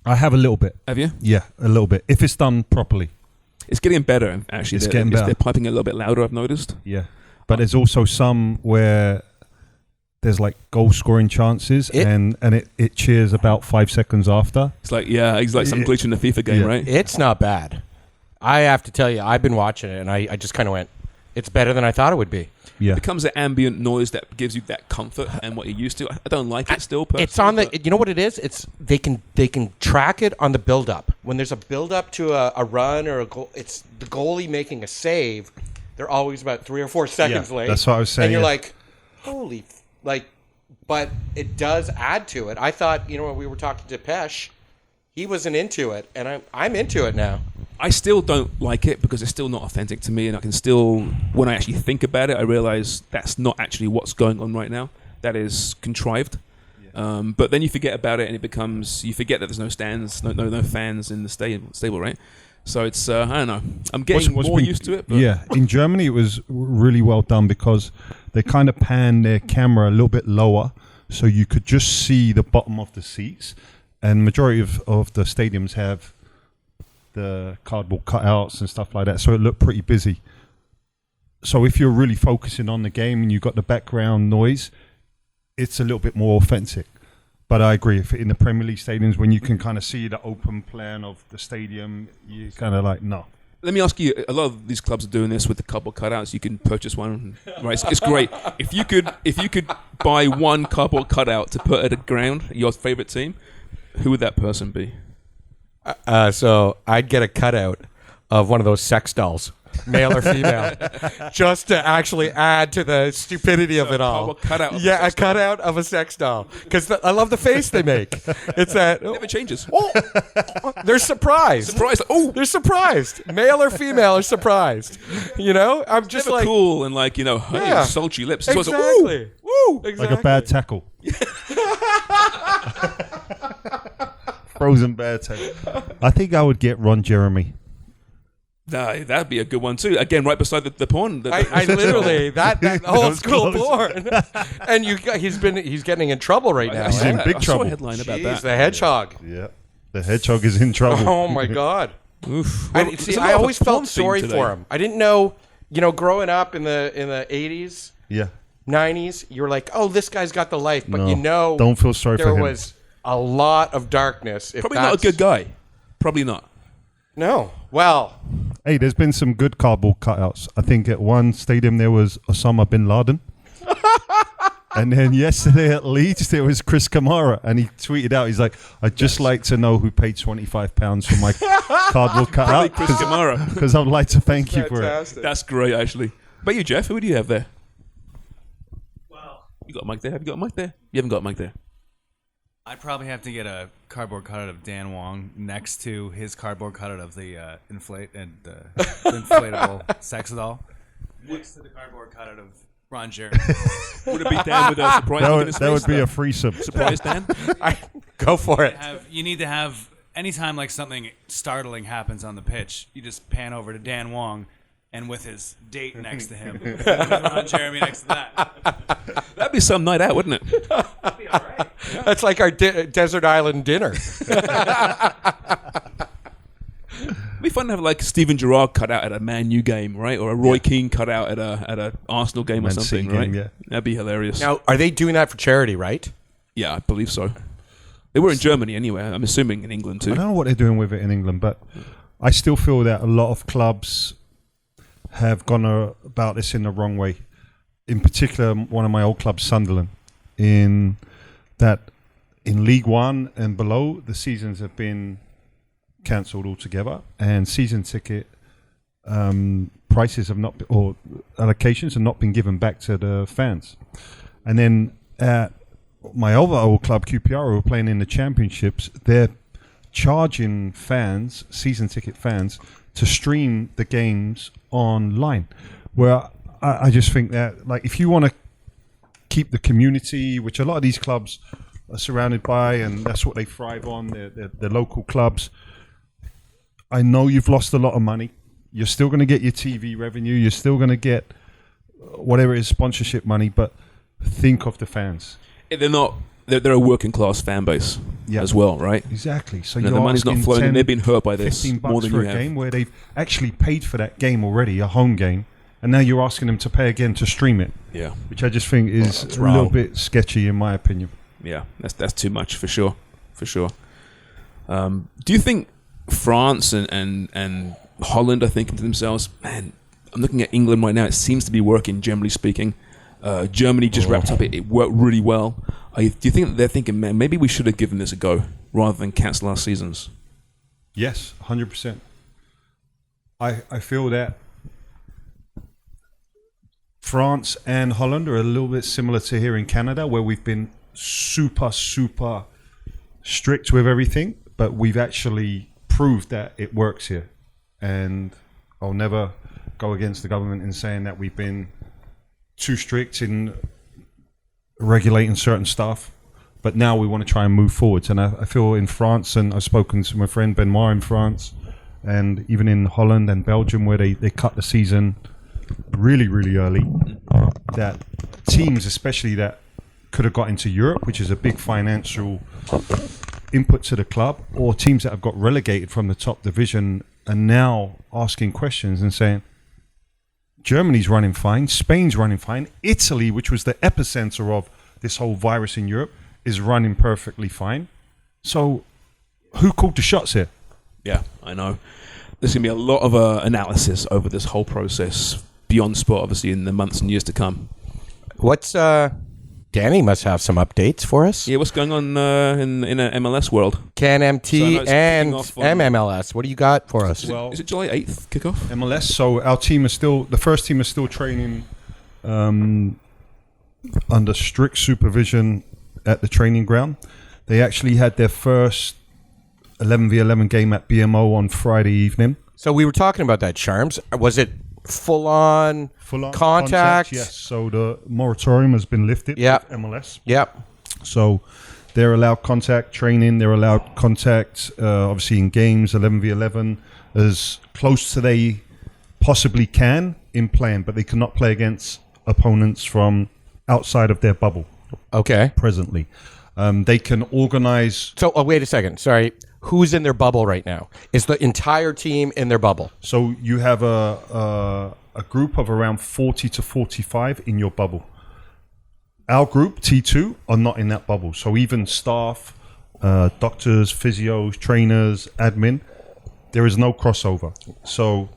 I have a little bit. Have you? Yeah, a little bit. If it's done properly. It's getting better, actually. It's getting better. They're piping a little bit louder, I've noticed. Yeah. But there's also some where there's like goal scoring chances and it cheers about 5 seconds after. It's like, it's like some glitch in the FIFA game, right? It's not bad. I have to tell you, I've been watching it, and I just kind of went, it's better than I thought it would be. Yeah. It becomes an ambient noise that gives you that comfort and what you're used to. I don't like it still, personally. It's on the. You know what it is? It's they can track it on the build up. When there's a build up to a run or a goal, it's the goalie making a save. they're always about 3 or 4 seconds late. That's what I was saying. And you're yeah. like, holy, but it does add to it. I thought, when we were talking to Pesh, he wasn't into it, and I'm into it now. I still don't like it because it's still not authentic to me, and I can still, when I actually think about it, I realize that's not actually what's going on right now. That is contrived. But then you forget about it, and you forget that there's no stands, no fans in the stable, right? So it's, I don't know. I'm getting more used to it. But Yeah, in Germany it was really well done because they kind of panned their camera a little bit lower so you could just see the bottom of the seats. And majority of the stadiums have the cardboard cutouts and stuff like that, so it looked pretty busy. So if you're really focusing on the game and you've got the background noise, it's a little bit more authentic. But I agree, if in the Premier League stadiums, when you can kind of see the open plan of the stadium, you kind of like, no. Let me ask you, a lot of these clubs are doing this with the cardboard cutouts. You can purchase one, right? It's great. If you could buy one cardboard cutout to put at a ground, your favorite team, who would that person be? So I'd get a cutout of one of those sex dolls, male or female, just to actually add to the stupidity of it all. Cutout of A cutout of a sex doll, because I love the face they make. It's that It never changes. they're surprised. They're surprised. Male or female are surprised. I'm just Never like cool and hey, sultry lips. It's always like, exactly. woo. Exactly. Like a bad tackle. Frozen bad tackle. I think I would get Ron Jeremy. That'd be a good one too. Again, right beside the porn. I literally that old school porn, and he's getting in trouble right now. He's in big I trouble. saw a headline about Jeez, that. the hedgehog. Yeah, the hedgehog is in trouble. Oh my god. Oof. I There's a lot of always porn felt sorry theme for today. him. I didn't know, growing up in the 80s, Yeah. 90s, you were like, oh, this guy's got the life, but No, don't feel sorry there for him. was a lot of darkness. If Probably not a good guy. Probably not. No. Well, Hey, there's been some good cardboard cutouts. I think at one stadium there was Osama bin Laden. And then yesterday at Leeds there was Chris Kamara, and he tweeted out, he's like, I'd just like to know who paid £25 for my cardboard Probably cutout, Chris Kamara. because I'd like to thank you for it. fantastic. That's great, actually. But you, Jeff, who do you have there? Well, You got a mic there? Have you got a mic there? You haven't got a mic there. I'd probably have to get a cardboard cutout of Dan Wong next to his cardboard cutout of the inflatable sex doll. Next to the cardboard cutout of Ron Jeremy. Would it be Dan with a surprise look in his That would face? be a threesome. Surprise, Dan? Go for it. You need to have, anytime like something startling happens on the pitch, you just pan over to Dan Wong and with his date next to him. And Ron Jeremy next to that. That'd be some night out, wouldn't it? That'd be all right. That's like our desert island dinner. It'd be fun to have like Steven Gerrard cut out at a Man U game, right? Or a Roy Keane cut out at a Arsenal game or Man City something, right? game, yeah. That'd be hilarious. Now, are they doing that for charity, right? Yeah, I believe so. They were in Germany anyway. I'm assuming in England I too. don't know what they're doing with it in England, but I still feel that a lot of clubs have gone about this in the wrong way. In particular, one of my old clubs, Sunderland, in League One and below, the seasons have been cancelled altogether, and season ticket prices have not, or allocations have not been given back to the fans. And then at my other old club, QPR, who were playing in the championships, they're charging fans, season ticket fans, to stream the games online. Where I just think that, like, if you want to keep the community, which a lot of these clubs are surrounded by, and that's what they thrive on, they're local clubs. I know you've lost a lot of money. You're still going to get your TV revenue. You're still going to get whatever it is, sponsorship money, but think of the fans. They're not. They're a working class fan base as well, right? Exactly. So No, you're the money's not asking flowing. 10, They've been hurt by this $15 more than for you a have. game where they've actually paid for that game already, a home game, and now you're asking them to pay again to stream it, Yeah, which I just think is that's a little wrong. bit sketchy in my opinion. yeah. That's too much for sure. For sure. Do you think France and Holland are thinking to themselves, man, I'm looking at England right now, it seems to be working, generally speaking. Germany just wrapped up, it worked really well. Do you think that they're thinking, man, maybe we should have given this a go rather than cancel our seasons? Yes, 100%. I feel that France and Holland are a little bit similar to here in Canada, where we've been super, super strict with everything, but we've actually proved that it works here. And I'll never go against the government in saying that we've been too strict in regulating certain stuff. But now we want to try and move forwards. And I feel in France, and I've spoken to my friend Benoit in France, and even in Holland and Belgium, where they cut the season really, really early, that teams, especially that could have got into Europe, which is a big financial input to the club, or teams that have got relegated from the top division, are now asking questions and saying, Germany's running fine, Spain's running fine, Italy, which was the epicenter of this whole virus in Europe, is running perfectly fine. So who called the shots here? Yeah, I know. There's going to be a lot of analysis over this whole process beyond sport, obviously, in the months and years to come. What's Danny must have some updates for us. Yeah, what's going on in a MLS world? Can MT So I know it's and kicking off on- MMLS. What do you got for us? Well, Is it July 8th kickoff? MLS. So our team is still, the first team is still training under strict supervision at the training ground. They actually had their first 11v11 game at BMO on Friday evening. So we were talking about that, Sharms. Was it full-on Full-on contact? Yes. So the moratorium has been lifted Yep. with MLS. Yep. So they're allowed contact training. They're allowed contact, obviously, in games, 11v11, as close to they possibly can in playing, but they cannot play against opponents from outside of their bubble Okay. presently. They can organize. So, wait a second. Sorry. Who's in their bubble right now? Is the entire team in their bubble? So you have a group of around 40 to 45 in your bubble. Our group, T2, are not in that bubble. So even staff, doctors, physios, trainers, admin, there is no crossover. So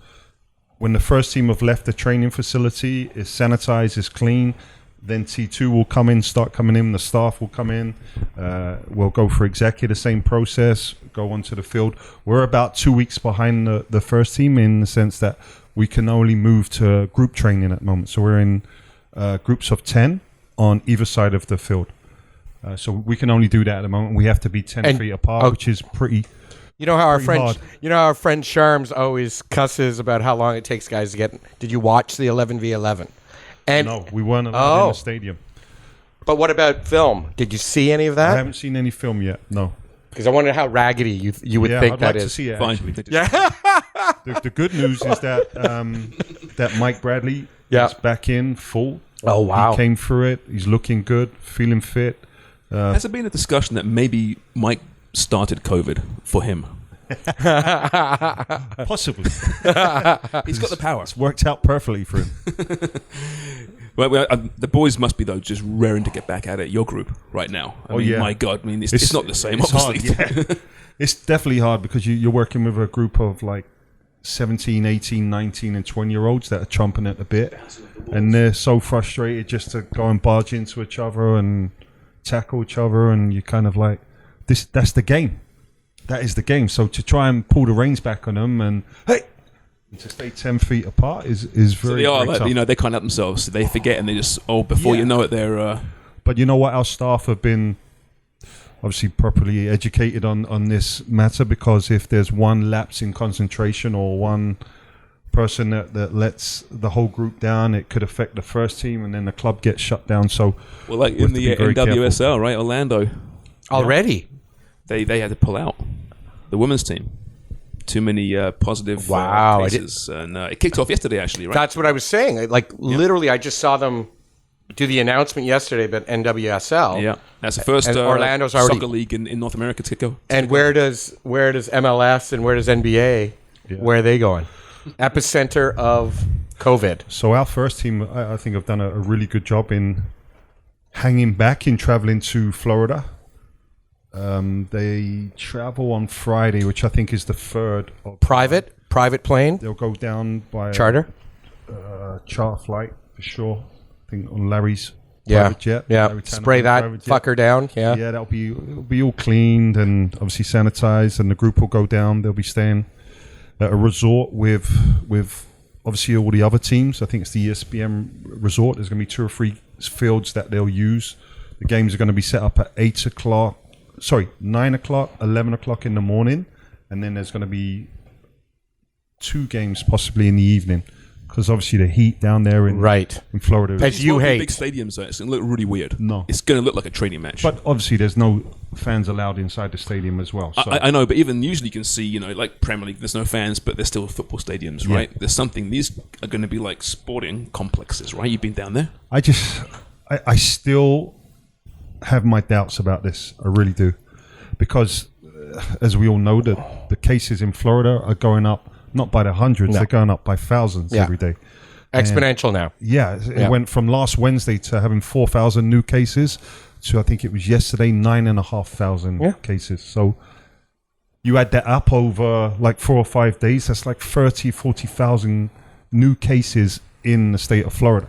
when the first team have left the training facility, is sanitized, is clean, then T2 will come in, start coming in, the staff will come in, we'll go for exactly the same process, go onto the field. We're about 2 weeks behind the first team in the sense that we can only move to group training at the moment. So we're in groups of 10 on either side of the field. So we can only do that at the moment. We have to be 10 feet apart, which is pretty... You know how our friend, hard. Sharms always cusses about how long it takes guys to get. Did you watch the 11v11? And No, we weren't allowed in the stadium. But what about film? Did you see any of I that? haven't seen any film yet, no. Because I wondered how raggedy you would think I'd that like is. to see it. Fine. Actually. Yeah. The good news is that that Mike Bradley is back in full. Oh wow! He came through it. He's looking good, feeling fit. Has there been a discussion that maybe Mike started COVID for him? Possibly. He's got the power. It's worked out perfectly for him. Well, the boys must be, though, just raring to get back at it. Your group right now. I mean, my God. I mean, it's not the same, it's obviously. Hard, yeah. It's definitely hard because you're working with a group of like 17, 18, 19 and 20-year-olds that are chomping at the bit. And they're so frustrated just to go and barge into each other and tackle each other. And you're kind of like, that's the game. That is the game. So to try and pull the reins back on them and, hey, to stay 10 feet apart is very, So they are, very tough. you know, they can't help themselves. They forget and they just, before you know it, they're... But you know what? Our staff have been obviously properly educated on this matter, because if there's one lapse in concentration or one person that lets the whole group down, it could affect the first team and then the club gets shut down. So well, like we have in to the be very NWSL, careful. right? Orlando. Already? They had to pull out the women's team. Too many positive Wow, cases. And it kicked off yesterday, actually, right? That's what I was saying. Like literally, I just saw them do the announcement yesterday about NWSL. Yeah, that's the first And Orlando's already- soccer league in North America to go. And where does MLS and where does NBA? Where are they going? Epicenter of COVID. So our first team, I think, have done a really good job in hanging back in traveling to Florida. They travel on Friday, which I think is the 3rd of Private plane? They'll go down by Charter? charter flight for sure. I think on Larry's Yeah. private jet. Yeah. Larry Tanner's Spray that private jet. fucker down. Yeah. Yeah, it'll be all cleaned and obviously sanitized, and the group will go down. They'll be staying at a resort with obviously all the other teams. I think it's the ESPN resort. There's going to be 2 or 3 fields that they'll use. The games are going to be set up at 9 o'clock, 11 o'clock in the morning, and then there's going to be 2 games possibly in the evening, because obviously the heat down there in Florida. As you hate. Big stadiums, though. It's going to look really weird. No. It's going to look like a training match. But obviously there's no fans allowed inside the stadium as well. So. I know, but even usually you can see, like Premier League, there's no fans, but there's still football stadiums, right? There's something. These are going to be like sporting complexes, right? You've been down there? I still have my doubts about this. I really do. Because, as we all know, the cases in Florida are going up, not by the hundreds, they're going up by thousands every day. Exponential now. Yeah, it went from last Wednesday to having 4,000 new cases to, I think it was yesterday, 9,500 cases. So you add that up over like 4 or 5 days, that's like 30, 40,000 new cases in the state of Florida.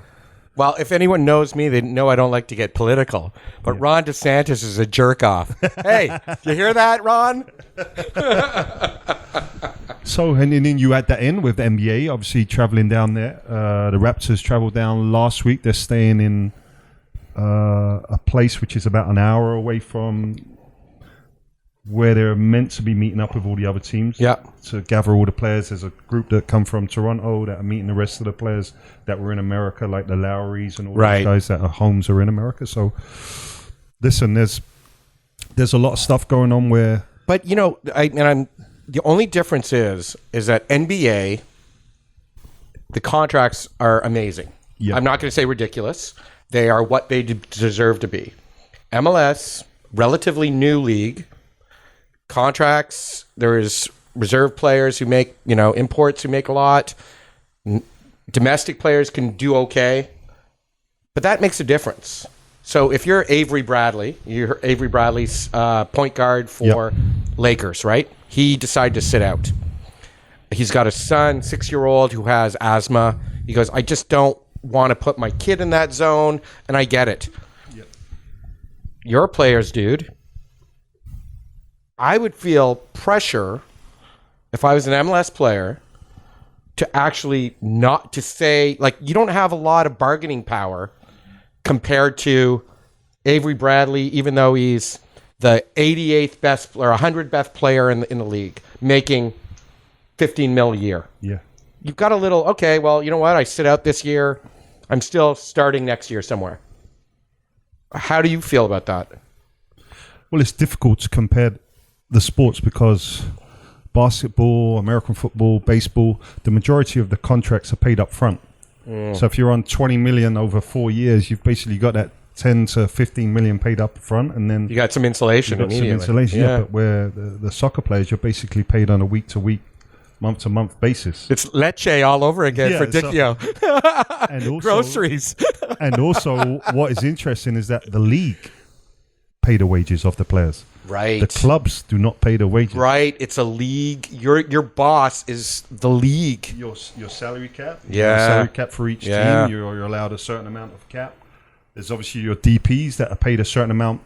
Well, if anyone knows me, they know I don't like to get political. But Ron DeSantis is a jerk off. Hey, you hear that, Ron? So, and then you add that in with the NBA, obviously traveling down there. The Raptors traveled down last week. They're staying in a place which is about an hour away from where they're meant to be meeting up with all the other teams. Yeah. To gather all the players. There's a group that come from Toronto that are meeting the rest of the players that were in America, like the Lowrys and all those guys that are homes are in America. So, listen, there's a lot of stuff going on where... But, the only difference is that NBA, the contracts are amazing. Yeah. I'm not going to say ridiculous. They are what they deserve to be. MLS, relatively new league, contracts, there's reserve players who make, imports who make a lot. Domestic players can do okay. But that makes a difference. So if you're Avery Bradley's point guard for Lakers, right? He decided to sit out. He's got a son, 6-year-old, who has asthma. He goes, I just don't want to put my kid in that zone, and I get it. Yep. You're players, dude. I would feel pressure if I was an MLS player to actually not to say, like, you don't have a lot of bargaining power compared to Avery Bradley, even though he's the 88th best or 100th best player in the league, making $15 million a year. Yeah. You've got a little, okay, well, you know what? I sit out this year. I'm still starting next year somewhere. How do you feel about that? Well, it's difficult to compare the sports because basketball, American football, baseball, the majority of the contracts are paid up front. So if you're on 20 million over 4 years, you've basically got that 10 to 15 million paid up front, and then you got some insulation immediately. But where the soccer players, you're basically paid on a week-to-week, month-to-month basis. It's leche all over again for Dicchio. And also, groceries. And also, what is interesting is that the league pay the wages of the players. Right. The clubs do not pay the wages. Right. It's a league. Your boss is the league. Your salary cap. Yeah. Your salary cap for each team. You're allowed a certain amount of cap. There's obviously your DPs that are paid a certain amount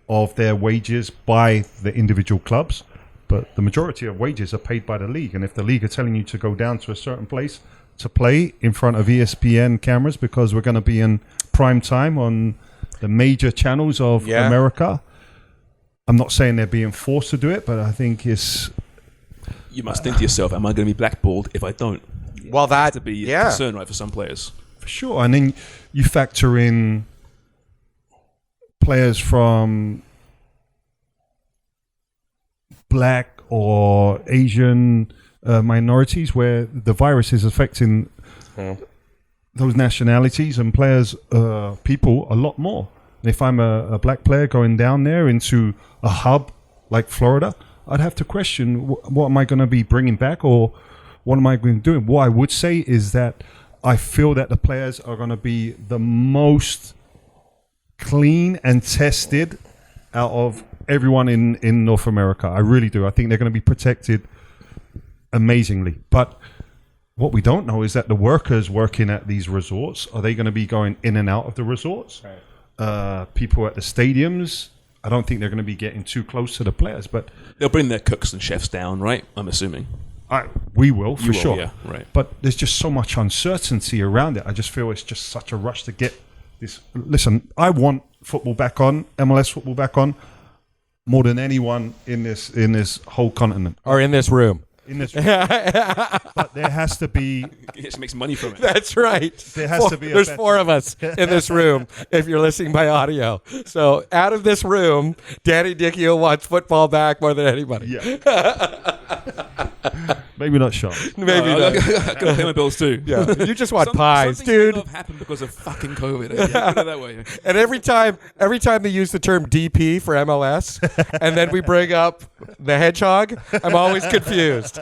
of their wages by the individual clubs, but the majority of wages are paid by the league. And if the league are telling you to go down to a certain place to play in front of ESPN cameras because we're going to be in prime time on the major channels of America, I'm not saying they're being forced to do it, but I think it's... You must think to yourself, am I going to be blackballed if I don't? Well, that has to be a concern, right, for some players. For sure. And then you factor in players from black or Asian minorities where the virus is affecting those nationalities and players, people a lot more. And if I'm a black player going down there into a hub like Florida, I'd have to question what am I going to be bringing back or what am I going to do? What I would say is that I feel that the players are going to be the most clean and tested out of everyone in North America. I really do. I think they're going to be protected amazingly. But what we don't know is that the workers working at these resorts, are they going to be going in and out of the resorts? Right. People at the stadiums, I don't think they're going to be getting too close to the players. But they'll bring their cooks and chefs down, right? I'm assuming. We will, for will, sure. yeah, right. But there's just so much uncertainty around it. I just feel it's just such a rush to get this. Listen, I want football back on, MLS football back on, more than anyone in this whole continent. Or in this room. In this, but there has to be. He just makes money from it. That's right. There has to be. There's 4 of us in this room. If you're listening by audio, so out of this room, Danny Dicchio wants football back more than anybody. Yeah. Maybe not Sean. Maybe I not. gotta pay my bills too. Yeah. You just want pies, something dude. Something happened because of fucking COVID. Yeah, put it that way. And every time they use the term DP for MLS, and then we bring up the hedgehog, I'm always confused.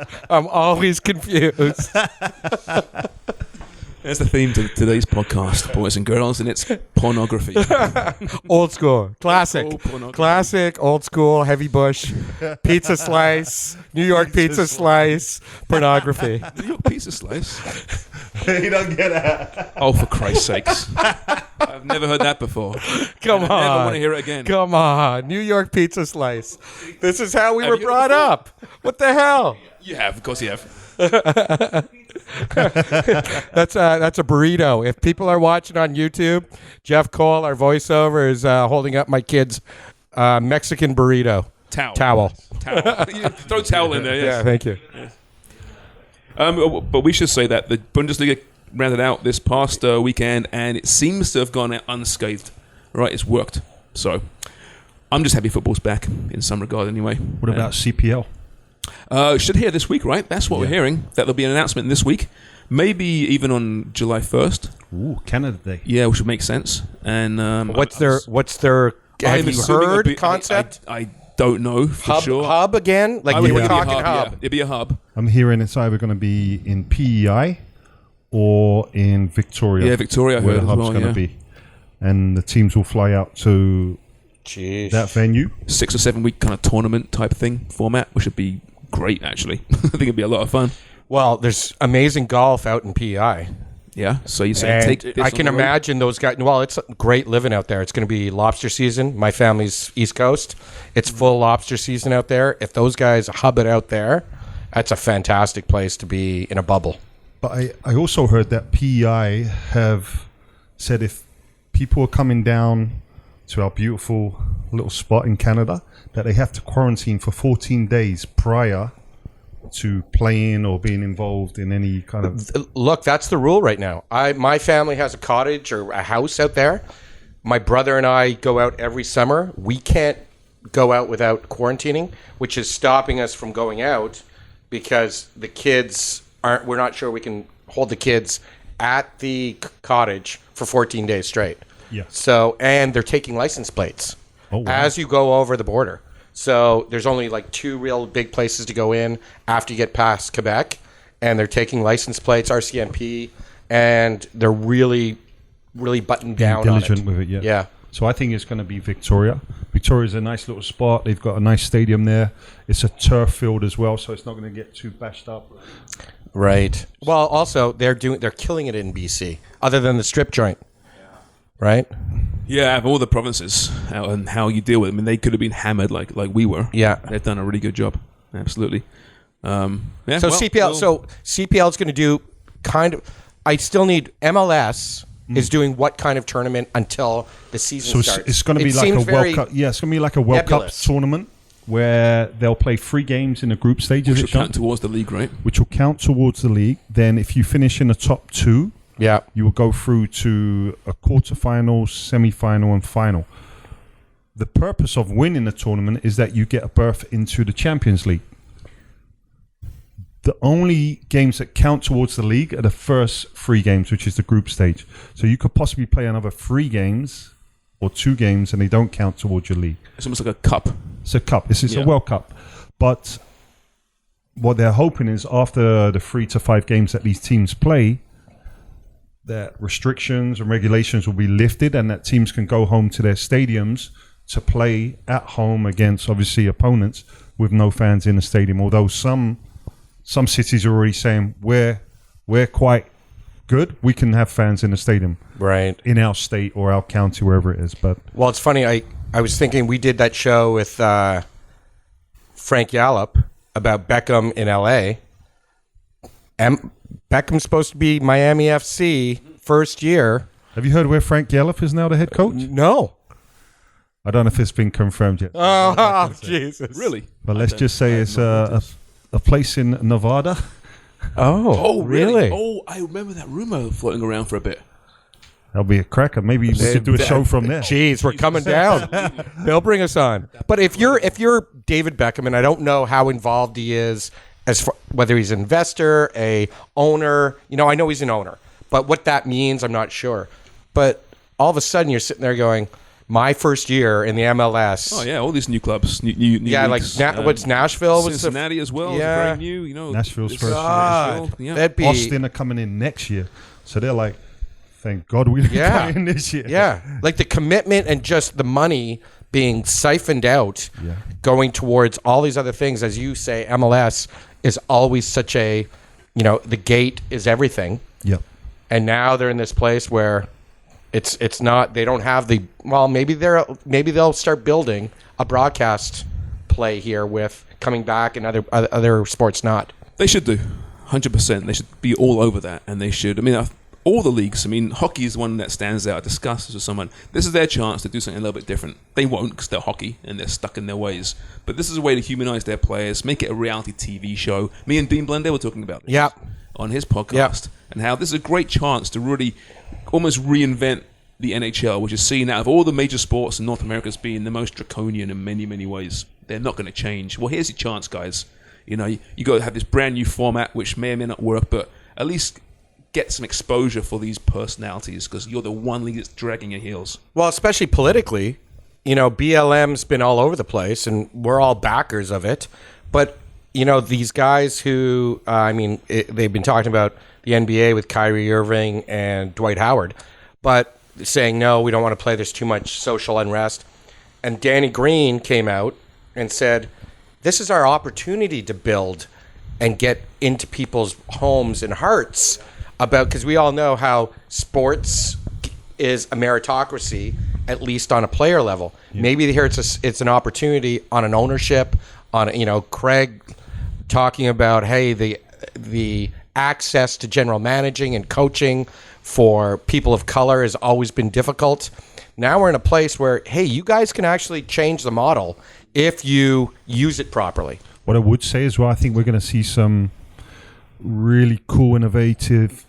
That's the theme to today's podcast, boys and girls, and it's pornography. Old school, classic, Oh, pornography. classic, old school, heavy bush, pizza slice, New York pizza slice, pornography. New York pizza slice. You don't get that. Oh, for Christ's sakes! I've never heard that before. Come I never want on, to hear it again. come on, New York pizza slice. This is how we Have were you brought heard it up. What the hell? You have, of course, you have. That's a burrito. If people are watching on YouTube, Jeff Cole, our voiceover, is holding up my kid's Mexican burrito Towel. You throw towel in there. Yes. Yeah, thank you. But we should say that the Bundesliga rounded out this past weekend, and it seems to have gone out unscathed. Right, it's worked. So I'm just happy football's back in some regard, anyway. What about CPL? Should hear this week, right? That's what we're hearing. That there'll be an announcement this week, maybe even on July 1st. Ooh, Canada Day. Yeah, which would make sense. And What's their? Have you heard concept? I don't know for sure. Hub again? Like we were talking hub. Yeah, it'd be a hub. I'm hearing it's either going to be in PEI or in Victoria. Yeah, Victoria, I where heard the as hub's well, going to yeah. be, and the teams will fly out to that venue. 6 or 7 week kind of tournament type thing format, which would be great, actually. I think it'd be a lot of fun. Well, there's amazing golf out in PEI. Yeah, so you say take this I on can the road? imagine those guys. Well, it's great living out there. It's going to be lobster season. My family's East Coast. It's full lobster season out there. If those guys hub it out there, that's a fantastic place to be in a bubble. But I also heard that PEI have said if people are coming down to our beautiful little spot in Canada, that they have to quarantine for 14 days prior to playing or being involved in any kind of... Look, that's the rule right now. My family has a cottage or a house out there. My brother and I go out every summer. We can't go out without quarantining, which is stopping us from going out because the kids aren't... We're not sure we can hold the kids at the cottage for 14 days straight. Yeah. So, and they're taking license plates as you go over the border. So there's only like 2 real big places to go in after you get past Quebec, and they're taking license plates, RCMP, and they're really, really buttoned down diligent on it. with it, yeah. Yeah. So I think it's going to be Victoria. Victoria's a nice little spot. They've got a nice stadium there. It's a turf field as well, so it's not going to get too bashed up. Right. Well, also they're killing it in BC, other than the strip joint. Right. Yeah, of all the provinces and how you deal with them, I mean, they could have been hammered like we were. Yeah. They've done a really good job. Absolutely. So CPL is going to do kind of. I still need MLS is doing what kind of tournament until the season starts. It's going to be like a World Cup. Yeah, it's going to be like a World Cup tournament where they'll play 3 games in the group stages. Which will count towards the league, right? Which will count towards the league. Then if you finish in the top 2, you will go through to a quarterfinal, semi-final, and final. The purpose of winning the tournament is that you get a berth into the Champions League. The only games that count towards the league are the first 3 games, which is the group stage. So you could possibly play another 3 games or 2 games, and they don't count towards your league. It's almost like a cup. It's a cup. It's a World Cup. But what they're hoping is after the 3 to 5 games that these teams play, that restrictions and regulations will be lifted and that teams can go home to their stadiums to play at home against, obviously, opponents with no fans in the stadium. Although some cities are already saying we're quite good. We can have fans in the stadium, right, in our state or our county, wherever it is. But well, it's funny. I was thinking we did that show with Frank Yallop about Beckham in LA, Beckham's supposed to be Miami FC first year. Have you heard where Frank Yelloff is now the head coach? No. I don't know if it's been confirmed yet. Oh, Jesus. Really? But let's just say it's a place in Nevada. Oh, really? Oh, I remember that rumor floating around for a bit. That'll be a cracker. Maybe we could do a show from there. Jeez, we're coming down. They'll bring us on. But if you're David Beckham, and I don't know how involved he is, as far, whether he's an investor, a owner, I know he's an owner, but what that means, I'm not sure. But all of a sudden, you're sitting there going, my first year in the MLS. Oh yeah, all these new clubs, new yeah, leagues. What's Nashville? Cincinnati as well. Yeah, is very new. Nashville's first. God, yeah. that'd be Austin are coming in next year, so they're like, thank God we didn't come in this year. Yeah, like the commitment and just the money being siphoned out, going towards all these other things. As you say, MLS is always such a, the gate is everything. Yep. And now they're in this place where it's not. They don't have the. Well, maybe they'll start building a broadcast play here with coming back and other sports not. They should do 100%. They should be all over that, and they should. I mean, all the leagues. I mean, hockey is one that stands out. I discussed this with someone. This is their chance to do something a little bit different. They won't because they're hockey and they're stuck in their ways. But this is a way to humanize their players, make it a reality TV show. Me and Dean Blundell were talking about this on his podcast, and how this is a great chance to really almost reinvent the NHL, which is seen out of all the major sports in North America as being the most draconian in many, many ways. They're not going to change. Well, here's your chance, guys. You got to have this brand new format, which may or may not work, but at least get some exposure for these personalities, because you're the one league that's dragging your heels. Well, especially politically, BLM's been all over the place, and we're all backers of it. But these guys who, they've been talking about the NBA with Kyrie Irving and Dwight Howard, but saying, no, we don't want to play. There's too much social unrest. And Danny Green came out and said, this is our opportunity to build and get into people's homes and hearts because we all know how sports is a meritocracy, at least on a player level. Yeah. Maybe here it's an opportunity on an ownership, on, Craig talking about, hey, the access to general managing and coaching for people of color has always been difficult. Now we're in a place where, hey, you guys can actually change the model if you use it properly. What I would say as well, I think we're going to see some really cool, innovative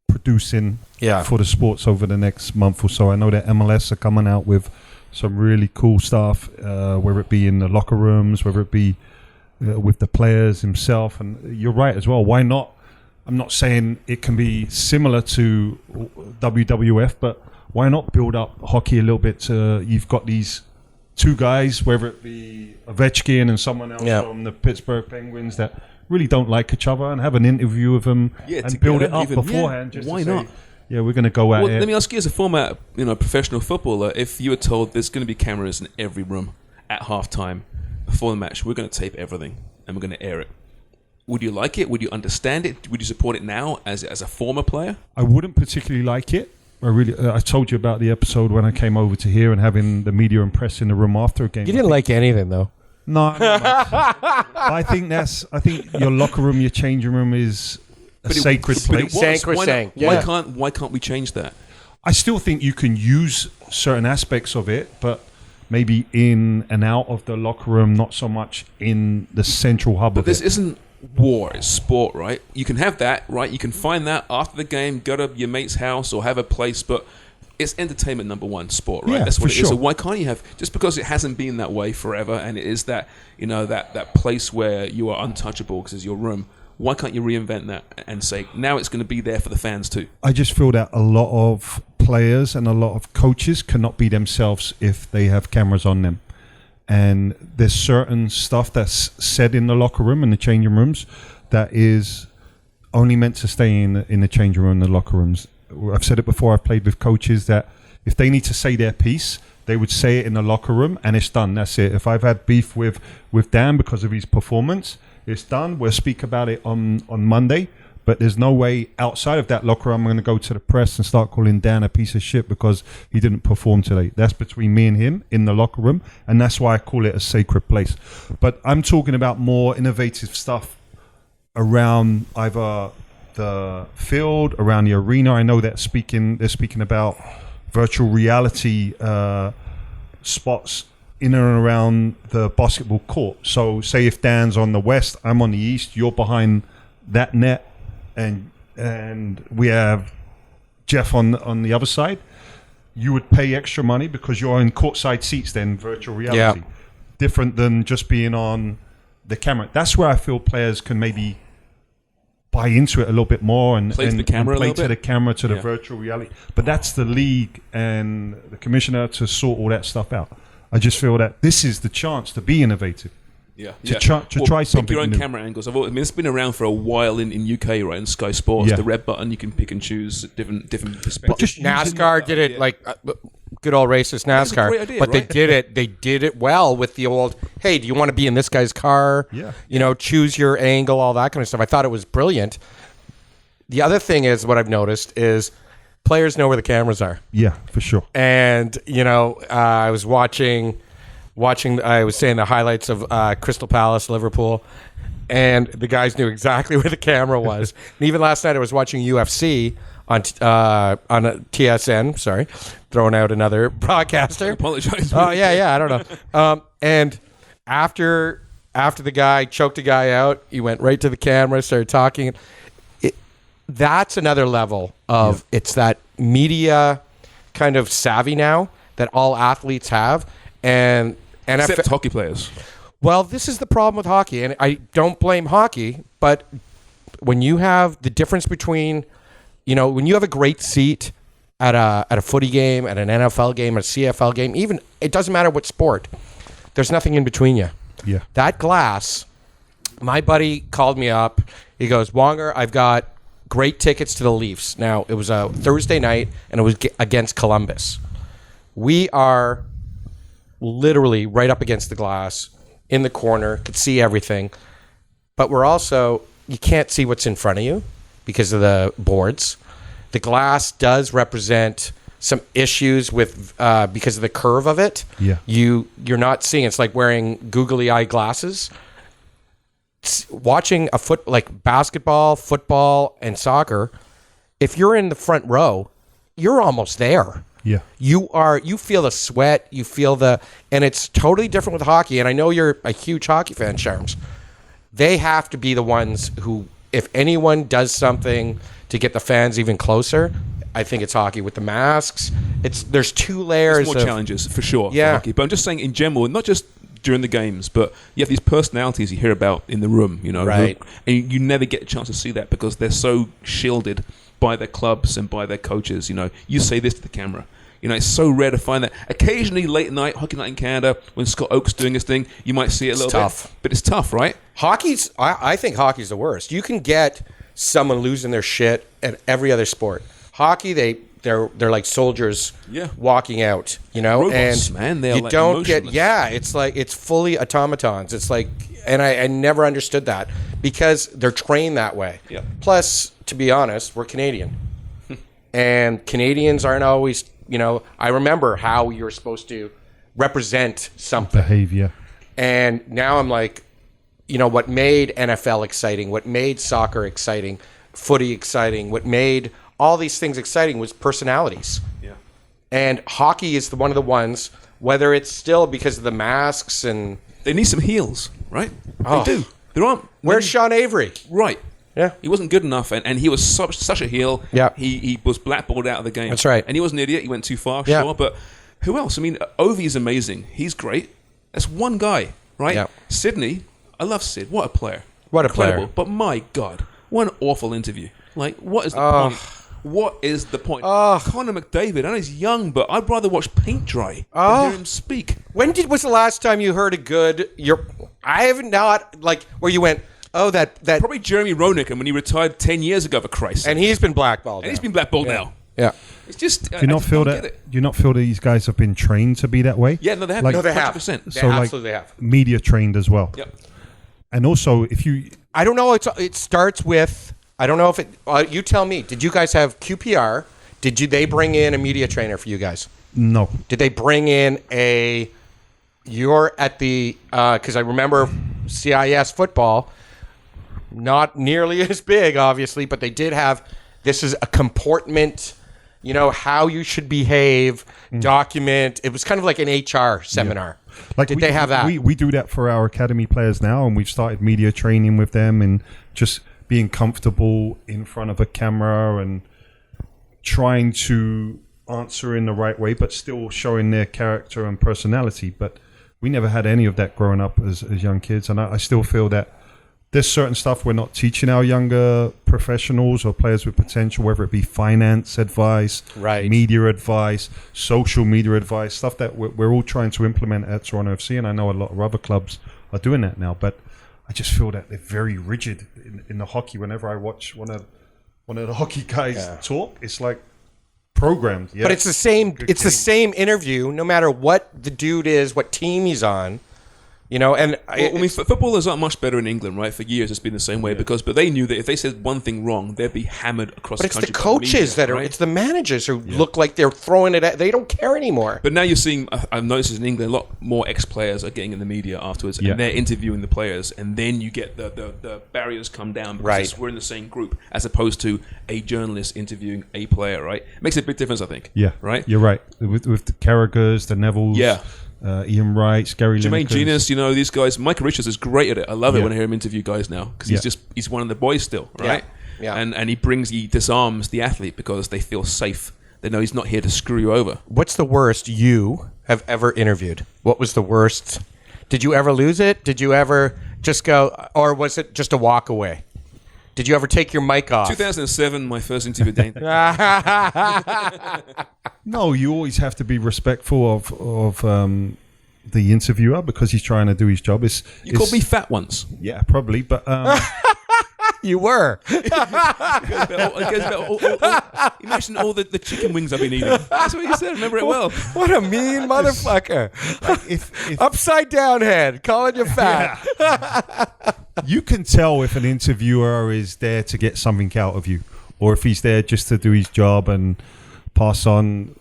producing for the sports over the next month or so. I know that MLS are coming out with some really cool stuff, whether it be in the locker rooms, whether it be with the players himself. And you're right as well. Why not? I'm not saying it can be similar to WWF, but why not build up hockey a little bit? You've got these two guys, whether it be Ovechkin and someone else from the Pittsburgh Penguins, that really don't like each other, and have an interview with them and build it up beforehand. Just why to say, not? Yeah, we're going to go at it. Let me ask you, as a former, professional footballer, if you were told there's going to be cameras in every room at halftime before the match, we're going to tape everything and we're going to air it. Would you like it? Would you understand it? Would you support it now as a former player? I wouldn't particularly like it. I told you about the episode when I came over to here and having the media and press in the room after a game. You didn't like anything, though. No, I think your locker room, your changing room is a sacred place. Why can't we change that? I still think you can use certain aspects of it, but maybe in and out of the locker room, not so much in the central hub of it. But this isn't war, it's sport, right? You can have that, right? You can find that after the game, go to your mate's house or have a place, but it's entertainment number one, sport, right? Yeah, that's what it sure. is. So why can't you have, just because it hasn't been that way forever, and it is that, that place where you are untouchable because it's your room, why can't you reinvent that and say, now it's going to be there for the fans too? I just feel that a lot of players and a lot of coaches cannot be themselves if they have cameras on them. And there's certain stuff that's said in the locker room and the changing rooms that is only meant to stay in the changing room and the locker rooms. I've said it before, I've played with coaches that if they need to say their piece, they would say it in the locker room and it's done. That's it. If I've had beef with Dan because of his performance, it's done. We'll speak about it on Monday. But there's no way outside of that locker room I'm going to go to the press and start calling Dan a piece of shit because he didn't perform today. That's between me and him in the locker room, and that's why I call it a sacred place. But I'm talking about more innovative stuff around either the field, around the arena. I know that they're speaking about virtual reality spots in and around the basketball court. So say if Dan's on the west, I'm on the east, you're behind that net, and we have Jeff on the other side, you would pay extra money because you're in courtside seats then, virtual reality. Yeah. Different than just being on the camera. That's where I feel players can maybe buy into it a little bit more and Play to the camera a play little to bit. the camera, to the Yeah. virtual reality. But that's the league and the commissioner to sort all that stuff out. I just feel that this is the chance to be innovative. Yeah, try pick something your own new. camera angles. It's been around for a while in UK, right? In Sky Sports, Yeah. the red button, you can pick and choose different perspectives. just NASCAR did it like good old racist NASCAR, great idea, but right? they did it well with the old, hey, do you want to be in this guy's car? Yeah. You know, choose your angle, all that kind of stuff. I thought it was brilliant. The other thing is, what I've noticed is players know where the cameras are. Yeah, for sure. And, you know, I was watching, I was saying the highlights of Crystal Palace, Liverpool, and the guys knew exactly where the camera was. And even last night I was watching UFC on a TSN, sorry, throwing out another broadcaster. I apologize. Oh, yeah, I don't know. And after the guy choked a guy out, he went right to the camera, started talking. That's another level of it's that media kind of savvy now that all athletes have. And Except hockey players. well, this is the problem with hockey, and I don't blame hockey, but when you have the difference between, you know, when you have a great seat at a footy game, at an NFL game, a CFL game, even it doesn't matter what sport, there's nothing in between you. Yeah. That glass, my buddy called me up. He goes, Wonger, I've got great tickets to the Leafs. Now, it was a Thursday night, and it was against Columbus. We are literally right up against the glass, in the corner, could see everything. But we're also, you can't see what's in front of you because of the boards. The glass does represent some issues with because of the curve of it. Yeah. You're not seeing. It's like wearing googly eye glasses. Watching like basketball, football, and soccer, if you're in the front row, you're almost there. Yeah. You feel the sweat, and it's totally different with hockey. And I know you're a huge hockey fan, Sharms. They have to be the ones who, if anyone does something to get the fans even closer, I think it's hockey with the masks. There's two layers. There's more challenges for sure. Yeah. For hockey. But I'm just saying in general, not just during the games, but you have these personalities you hear about in the room, you know, Right. and you never get a chance to see that because they're so shielded by their clubs and by their coaches. You know, you say this to the camera. You know, it's so rare to find that. Occasionally, late night, Hockey Night in Canada, when Scott Oak's doing his thing, you might see it a little tough. bit. But it's tough, right? I think hockey's the worst. You can get someone losing their shit at every other sport. Hockey, they're like soldiers walking out, you know, Robots, and man. They're you like don't get emotionless. it's like it's fully automatons. It's like, and I never understood that because they're trained that way. Yeah. Plus, to be honest, we're Canadian, and Canadians aren't always, you know. I remember how you're supposed to represent something. Behavior. And now I'm like, you know, what made NFL exciting, what made soccer exciting, footy exciting, what made all these things exciting was personalities. Yeah. And hockey is one of the ones, whether it's still because of the masks and... They need some heels, right? Oh. They do. There aren't. Where's Sean Avery? Right. Yeah. He wasn't good enough, and he was such a heel. Yeah. He was blackballed out of the game. That's right. And he was an idiot. He went too far, Yeah. sure. But who else? I mean, Ovi's amazing. He's great. That's one guy, right? Yeah. Sydney, I love Sid. What a player. What a Incredible. player. But my God, what an awful interview. Like, what is the point? What is the point? Conor McDavid, I know he's young, but I'd rather watch paint dry than hear him speak. When was the last time you heard a good... I have not, like, where you went, oh, that... Probably Jeremy Roenick, and when he retired 10 years ago, for Christ's sake. And he's been blackballed. And he's been blackballed now. Yeah. It's just... Do you not feel that? Do you not feel that these guys have been trained to be that way? Yeah, no, they have. Like, No, they have. 100%. They So, like, absolutely have. media trained as well. Yep. And also, if you... I don't know. It starts with... I don't know if it... you tell me. Did you guys have QPR? They bring in a media trainer for you guys? No. Did they bring in a... You're at the... Because I remember CIS football. not nearly as big, obviously, but they did have, this is a comportment, how you should behave, document. It was kind of like an HR seminar. Like Did they have that? We do that for our academy players now, and we've started media training with them and just being comfortable in front of a camera and trying to answer in the right way, but still showing their character and personality. But we never had any of that growing up as young kids, and I still feel that there's certain stuff we're not teaching our younger professionals or players with potential, whether it be finance advice, media advice, social media advice, stuff that we're all trying to implement at Toronto FC, and I know a lot of other clubs are doing that now. But I just feel that they're very rigid in the hockey. Whenever I watch one of the hockey guys talk, it's like programmed. Yeah. But it's the same. It's the same interview, no matter what the dude is, what team he's on. Footballers aren't much better in England, right? For years, it's been the same way but they knew that if they said one thing wrong, they'd be hammered across the country. But it's the coaches that are, right? It's the managers who look like they're throwing it at, they don't care anymore. But now you're seeing, I've noticed in England, a lot more ex-players are getting in the media afterwards, and they're interviewing the players, and then you get the barriers come down because we're in the same group, as opposed to a journalist interviewing a player, right? It makes a big difference, I think. Yeah. Right? You're right. With the Carragers, the Nevilles. Yeah. Ian Wright, Gary Jermaine Lineker. Genius, these guys. Michael Richards is great at it. I love it when I hear him interview guys now because he's one of the boys still, right? Yeah. And he disarms the athlete because they feel safe. They know he's not here to screw you over. What's the worst you have ever interviewed? What was the worst? Did you ever lose it? Did you ever just go, or was it just a walk away? Did you ever take your mic off? 2007, my first interview with Dane. No, you always have to be respectful of the interviewer because he's trying to do his job. You called me fat once. Yeah, probably, but you were. Imagine all the chicken wings I've been eating. That's what you said. I remember it well. What a mean motherfucker. If upside down head, calling you fat. Yeah. You can tell if an interviewer is there to get something out of you, or if he's there just to do his job and pass on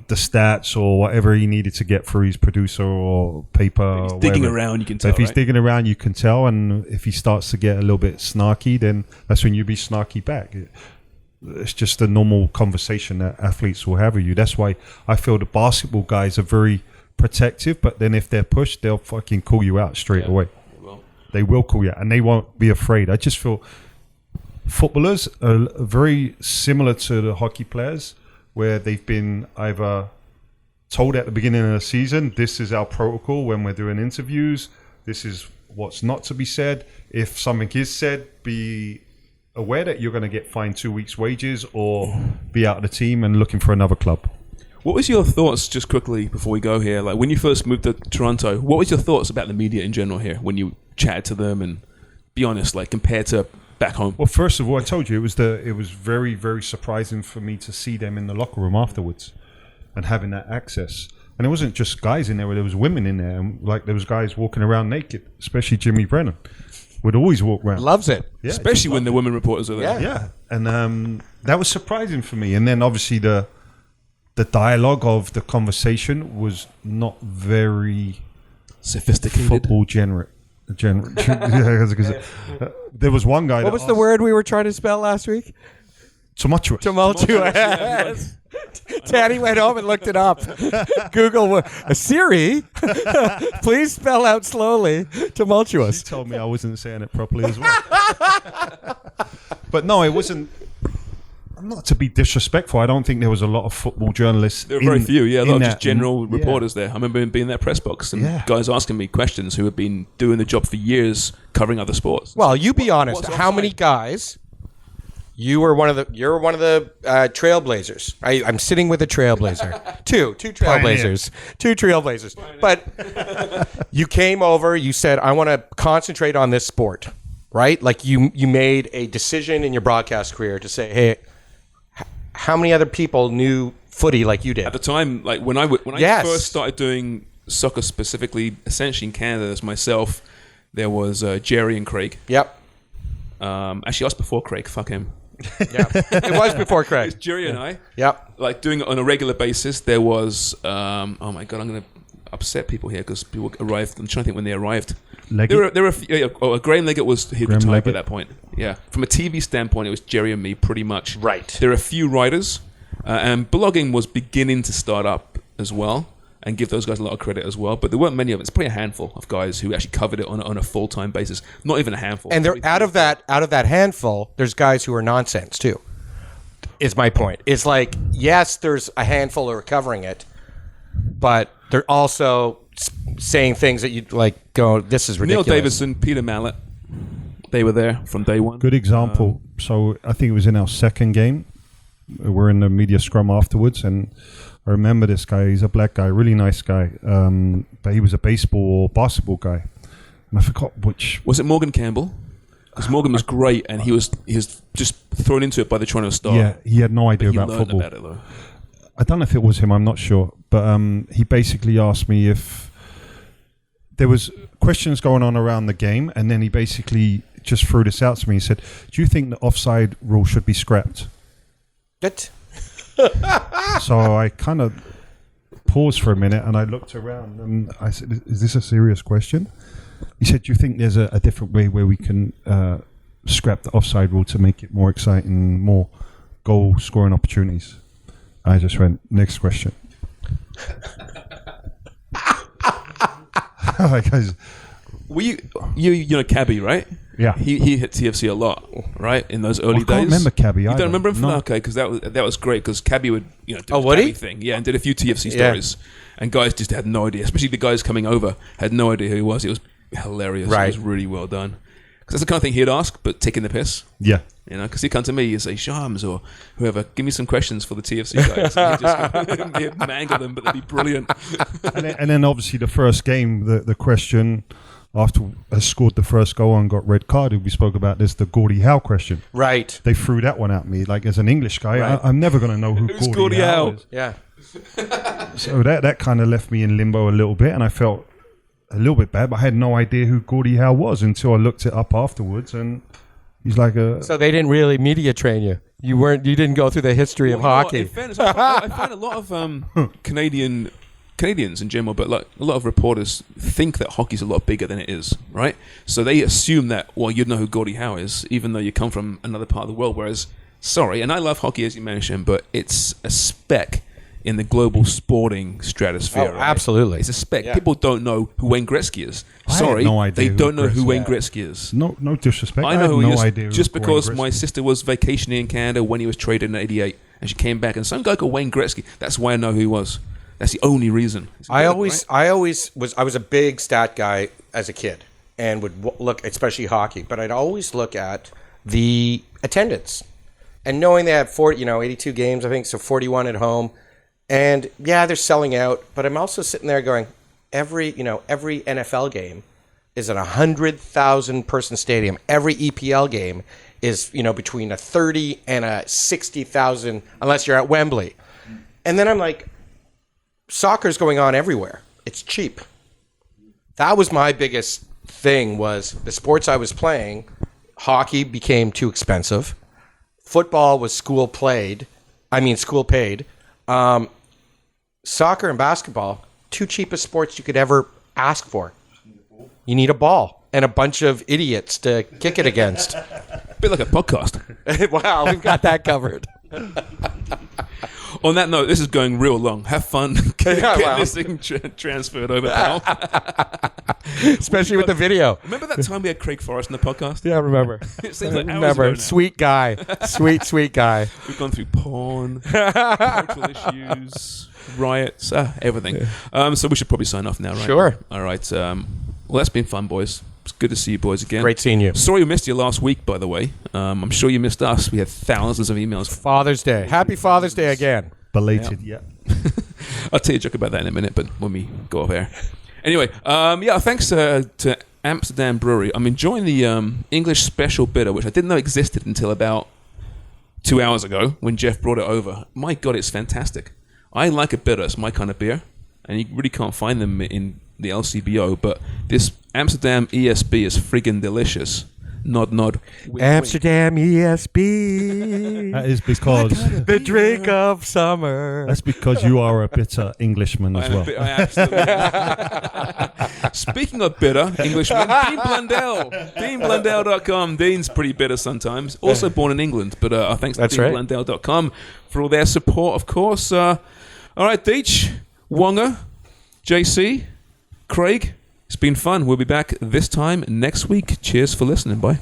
the stats or whatever he needed to get for his producer or paper. If he's digging around, you can tell. So if he's digging around, you can tell, and if he starts to get a little bit snarky, then that's when you be snarky back. It's just a normal conversation that athletes will have with you. That's why I feel the basketball guys are very protective, but then if they're pushed, they'll fucking call you out straight away. They will call you out, and they won't be afraid. I just feel footballers are very similar to the hockey players, where they've been either told at the beginning of the season, this is our protocol when we're doing interviews, this is what's not to be said. If something is said, be aware that you're going to get fined 2 weeks' wages or be out of the team and looking for another club. What was your thoughts, just quickly before we go here, like when you first moved to Toronto, what was your thoughts about the media in general here when you chatted to them, and be honest, like compared to back home? Well, first of all, I told you it was very, very surprising for me to see them in the locker room afterwards and having that access. And it wasn't just guys in there, there was women in there, and like there was guys walking around naked, especially Jimmy Brennan would always walk around. Loves it. Yeah, especially when the women reporters are there. Yeah. And that was surprising for me. And then obviously the dialogue of the conversation was not very sophisticated. Football generate. There was one guy. What was the word we were trying to spell last week? Tumultuous. Tumultuous. Tanny went home and looked it up. Google Siri, please spell out slowly tumultuous. She told me I wasn't saying it properly as well. But no, it wasn't. Not to be disrespectful, I don't think there was a lot of football journalists. There were very few, a lot of just general reporters there. I remember being in that press box and guys asking me questions who have been doing the job for years covering other sports. Well, you be honest. How many guys? You're one of the trailblazers. I'm sitting with a trailblazer. Two trailblazers. Two trailblazers. But you came over. You said, "I want to concentrate on this sport." Right? Like you made a decision in your broadcast career to say, "Hey, how many other people knew footy like you did?" At the time, like when I first started doing soccer specifically, essentially in Canada, as myself, there was Jerry and Craig. Yep. Actually, I was before Craig. Fuck him. Yeah, it was before Craig. It was Jerry and I. Yep. Like doing it on a regular basis. There was, oh my god, I'm gonna upset people here because people arrived. I'm trying to think when they arrived. Leggett? There were a few, Graham Leggett he Graham retired by Leggett. that point. Yeah, from a TV standpoint, it was Jerry and me pretty much. Right. There are a few writers, and blogging was beginning to start up as well, and give those guys a lot of credit as well. But there weren't many of it. It's probably a handful of guys who actually covered it on a full-time basis. Not even a handful. And they're out of that handful, there's guys who are nonsense too. Is my point. It's like, yes, there's a handful who are covering it, but they're also saying things that you'd like go, this is ridiculous. Neil Davison, Peter Mallett, they were there from day one. Good example. So I think it was in our second game. We're in the media scrum afterwards, and I remember this guy. He's a black guy, really nice guy, but he was a baseball or basketball guy. And I forgot which. Was it Morgan Campbell? Because Morgan was great, and he was just thrown into it by the Toronto Star. Yeah, he had no idea He about learned football. about it though. I don't know if it was him. I'm not sure, but he basically asked me if there was questions going on around the game, and then he basically just threw this out to me. He said, "Do you think the offside rule should be scrapped?" It. So I kind of paused for a minute, and I looked around, and I said, "Is this a serious question?" He said, "Do you think there's a different way where we can scrap the offside rule to make it more exciting, more goal scoring opportunities?" I just went, "Next question." Like, Were you know Cabby, right? Yeah. He hit TFC a lot, right? In those early I can't days. remember Cabby You either. don't remember him from No. that? Okay, because that was great because Cabby would do Oh, the would Cabby he? thing, yeah, and did a few TFC Yeah. stories, and guys just had no idea, especially the guys coming over had no idea who he was. It was hilarious. Right. It was really well done because that's the kind of thing he'd ask, but taking the piss. Yeah. Because he'd come to me and say, Sharms or whoever, give me some questions for the TFC guys. And he'd just mangle them, but they'd be brilliant. And then obviously the first game, the question after I scored the first goal and got red carded, we spoke about this, the Gordie Howe question. Right. They threw that one at me. Like, as an English guy, Right. I'm never going to know who Who's Gordie Howe Howe? is. Yeah. So that kind of left me in limbo a little bit, and I felt a little bit bad, but I had no idea who Gordie Howe was until I looked it up afterwards, and he's like a... So they didn't really media train you. You didn't go through the history of hockey. In fairness, I find a lot of Canadians in general, but like a lot of reporters think that hockey's a lot bigger than it is, right? So they assume that, well, you'd know who Gordie Howe is, even though you come from another part of the world. Whereas, sorry, and I love hockey as you mentioned, but it's a speck in the global sporting stratosphere. Oh, right? absolutely. It's a speck. Yeah. People don't know who Wayne Gretzky is. I had Sorry, no idea they who don't know who Gretzky Wayne is. Gretzky is. No disrespect. I had know who no he is idea who just Wayne because Gretzky my is. sister was vacationing in Canada when he was traded in '88, and she came back, and some guy called Wayne Gretzky. That's why I know who he was. That's the only reason. I was a big stat guy as a kid and would look, especially hockey, but I'd always look at the attendance and knowing they had 82 games, I think, so 41 at home. And yeah, they're selling out, but I'm also sitting there going, every NFL game is at 100,000 person stadium. Every EPL game is, between a 30 and a 60,000, unless you're at Wembley. And then I'm like, soccer's going on everywhere. It's cheap. That was my biggest thing, was the sports I was playing. Hockey became too expensive. Football was school paid. Soccer and basketball, two cheapest sports you could ever ask for. You need a ball and a bunch of idiots to kick it against. A bit like a podcast. Wow, we've got that covered. On that note, this is going real long. Have fun getting wow. this thing transferred over now. Especially with the video. Remember that time we had Craig Forrest in the podcast? Yeah, I remember. It seems like hours Remember, ago now. sweet guy. Sweet guy. We've gone through porn, cultural issues, riots, everything. So we should probably sign off now, right? Sure. All right. Well, that's been fun, boys. It's good to see you boys again. Great seeing you. Sorry we missed you last week, by the way. I'm sure you missed us. We had thousands of emails. Father's Day. Happy Father's Day again. Belated, yeah. I'll tell you a joke about that in a minute, but when we go off air. Anyway, thanks to Amsterdam Brewery. I'm enjoying the English Special Bitter, which I didn't know existed until about 2 hours ago when Jeff brought it over. My God, it's fantastic. I like a bitter. It's my kind of beer, and you really can't find them in the LCBO, but this Amsterdam ESB is friggin' delicious. Nod, nod. Wink, Amsterdam ESB. That is because The drink of summer. that's because you are a bitter Englishman as well. I absolutely am. Speaking of bitter Englishman, Dean Blundell. DeanBlundell.com. Dean's pretty bitter sometimes. Also born in England, but thanks to That's right. DeanBlundell.com for all their support, of course. All right, Deech, Wonga, JC, Craig. It's been fun. We'll be back this time next week. Cheers for listening. Bye.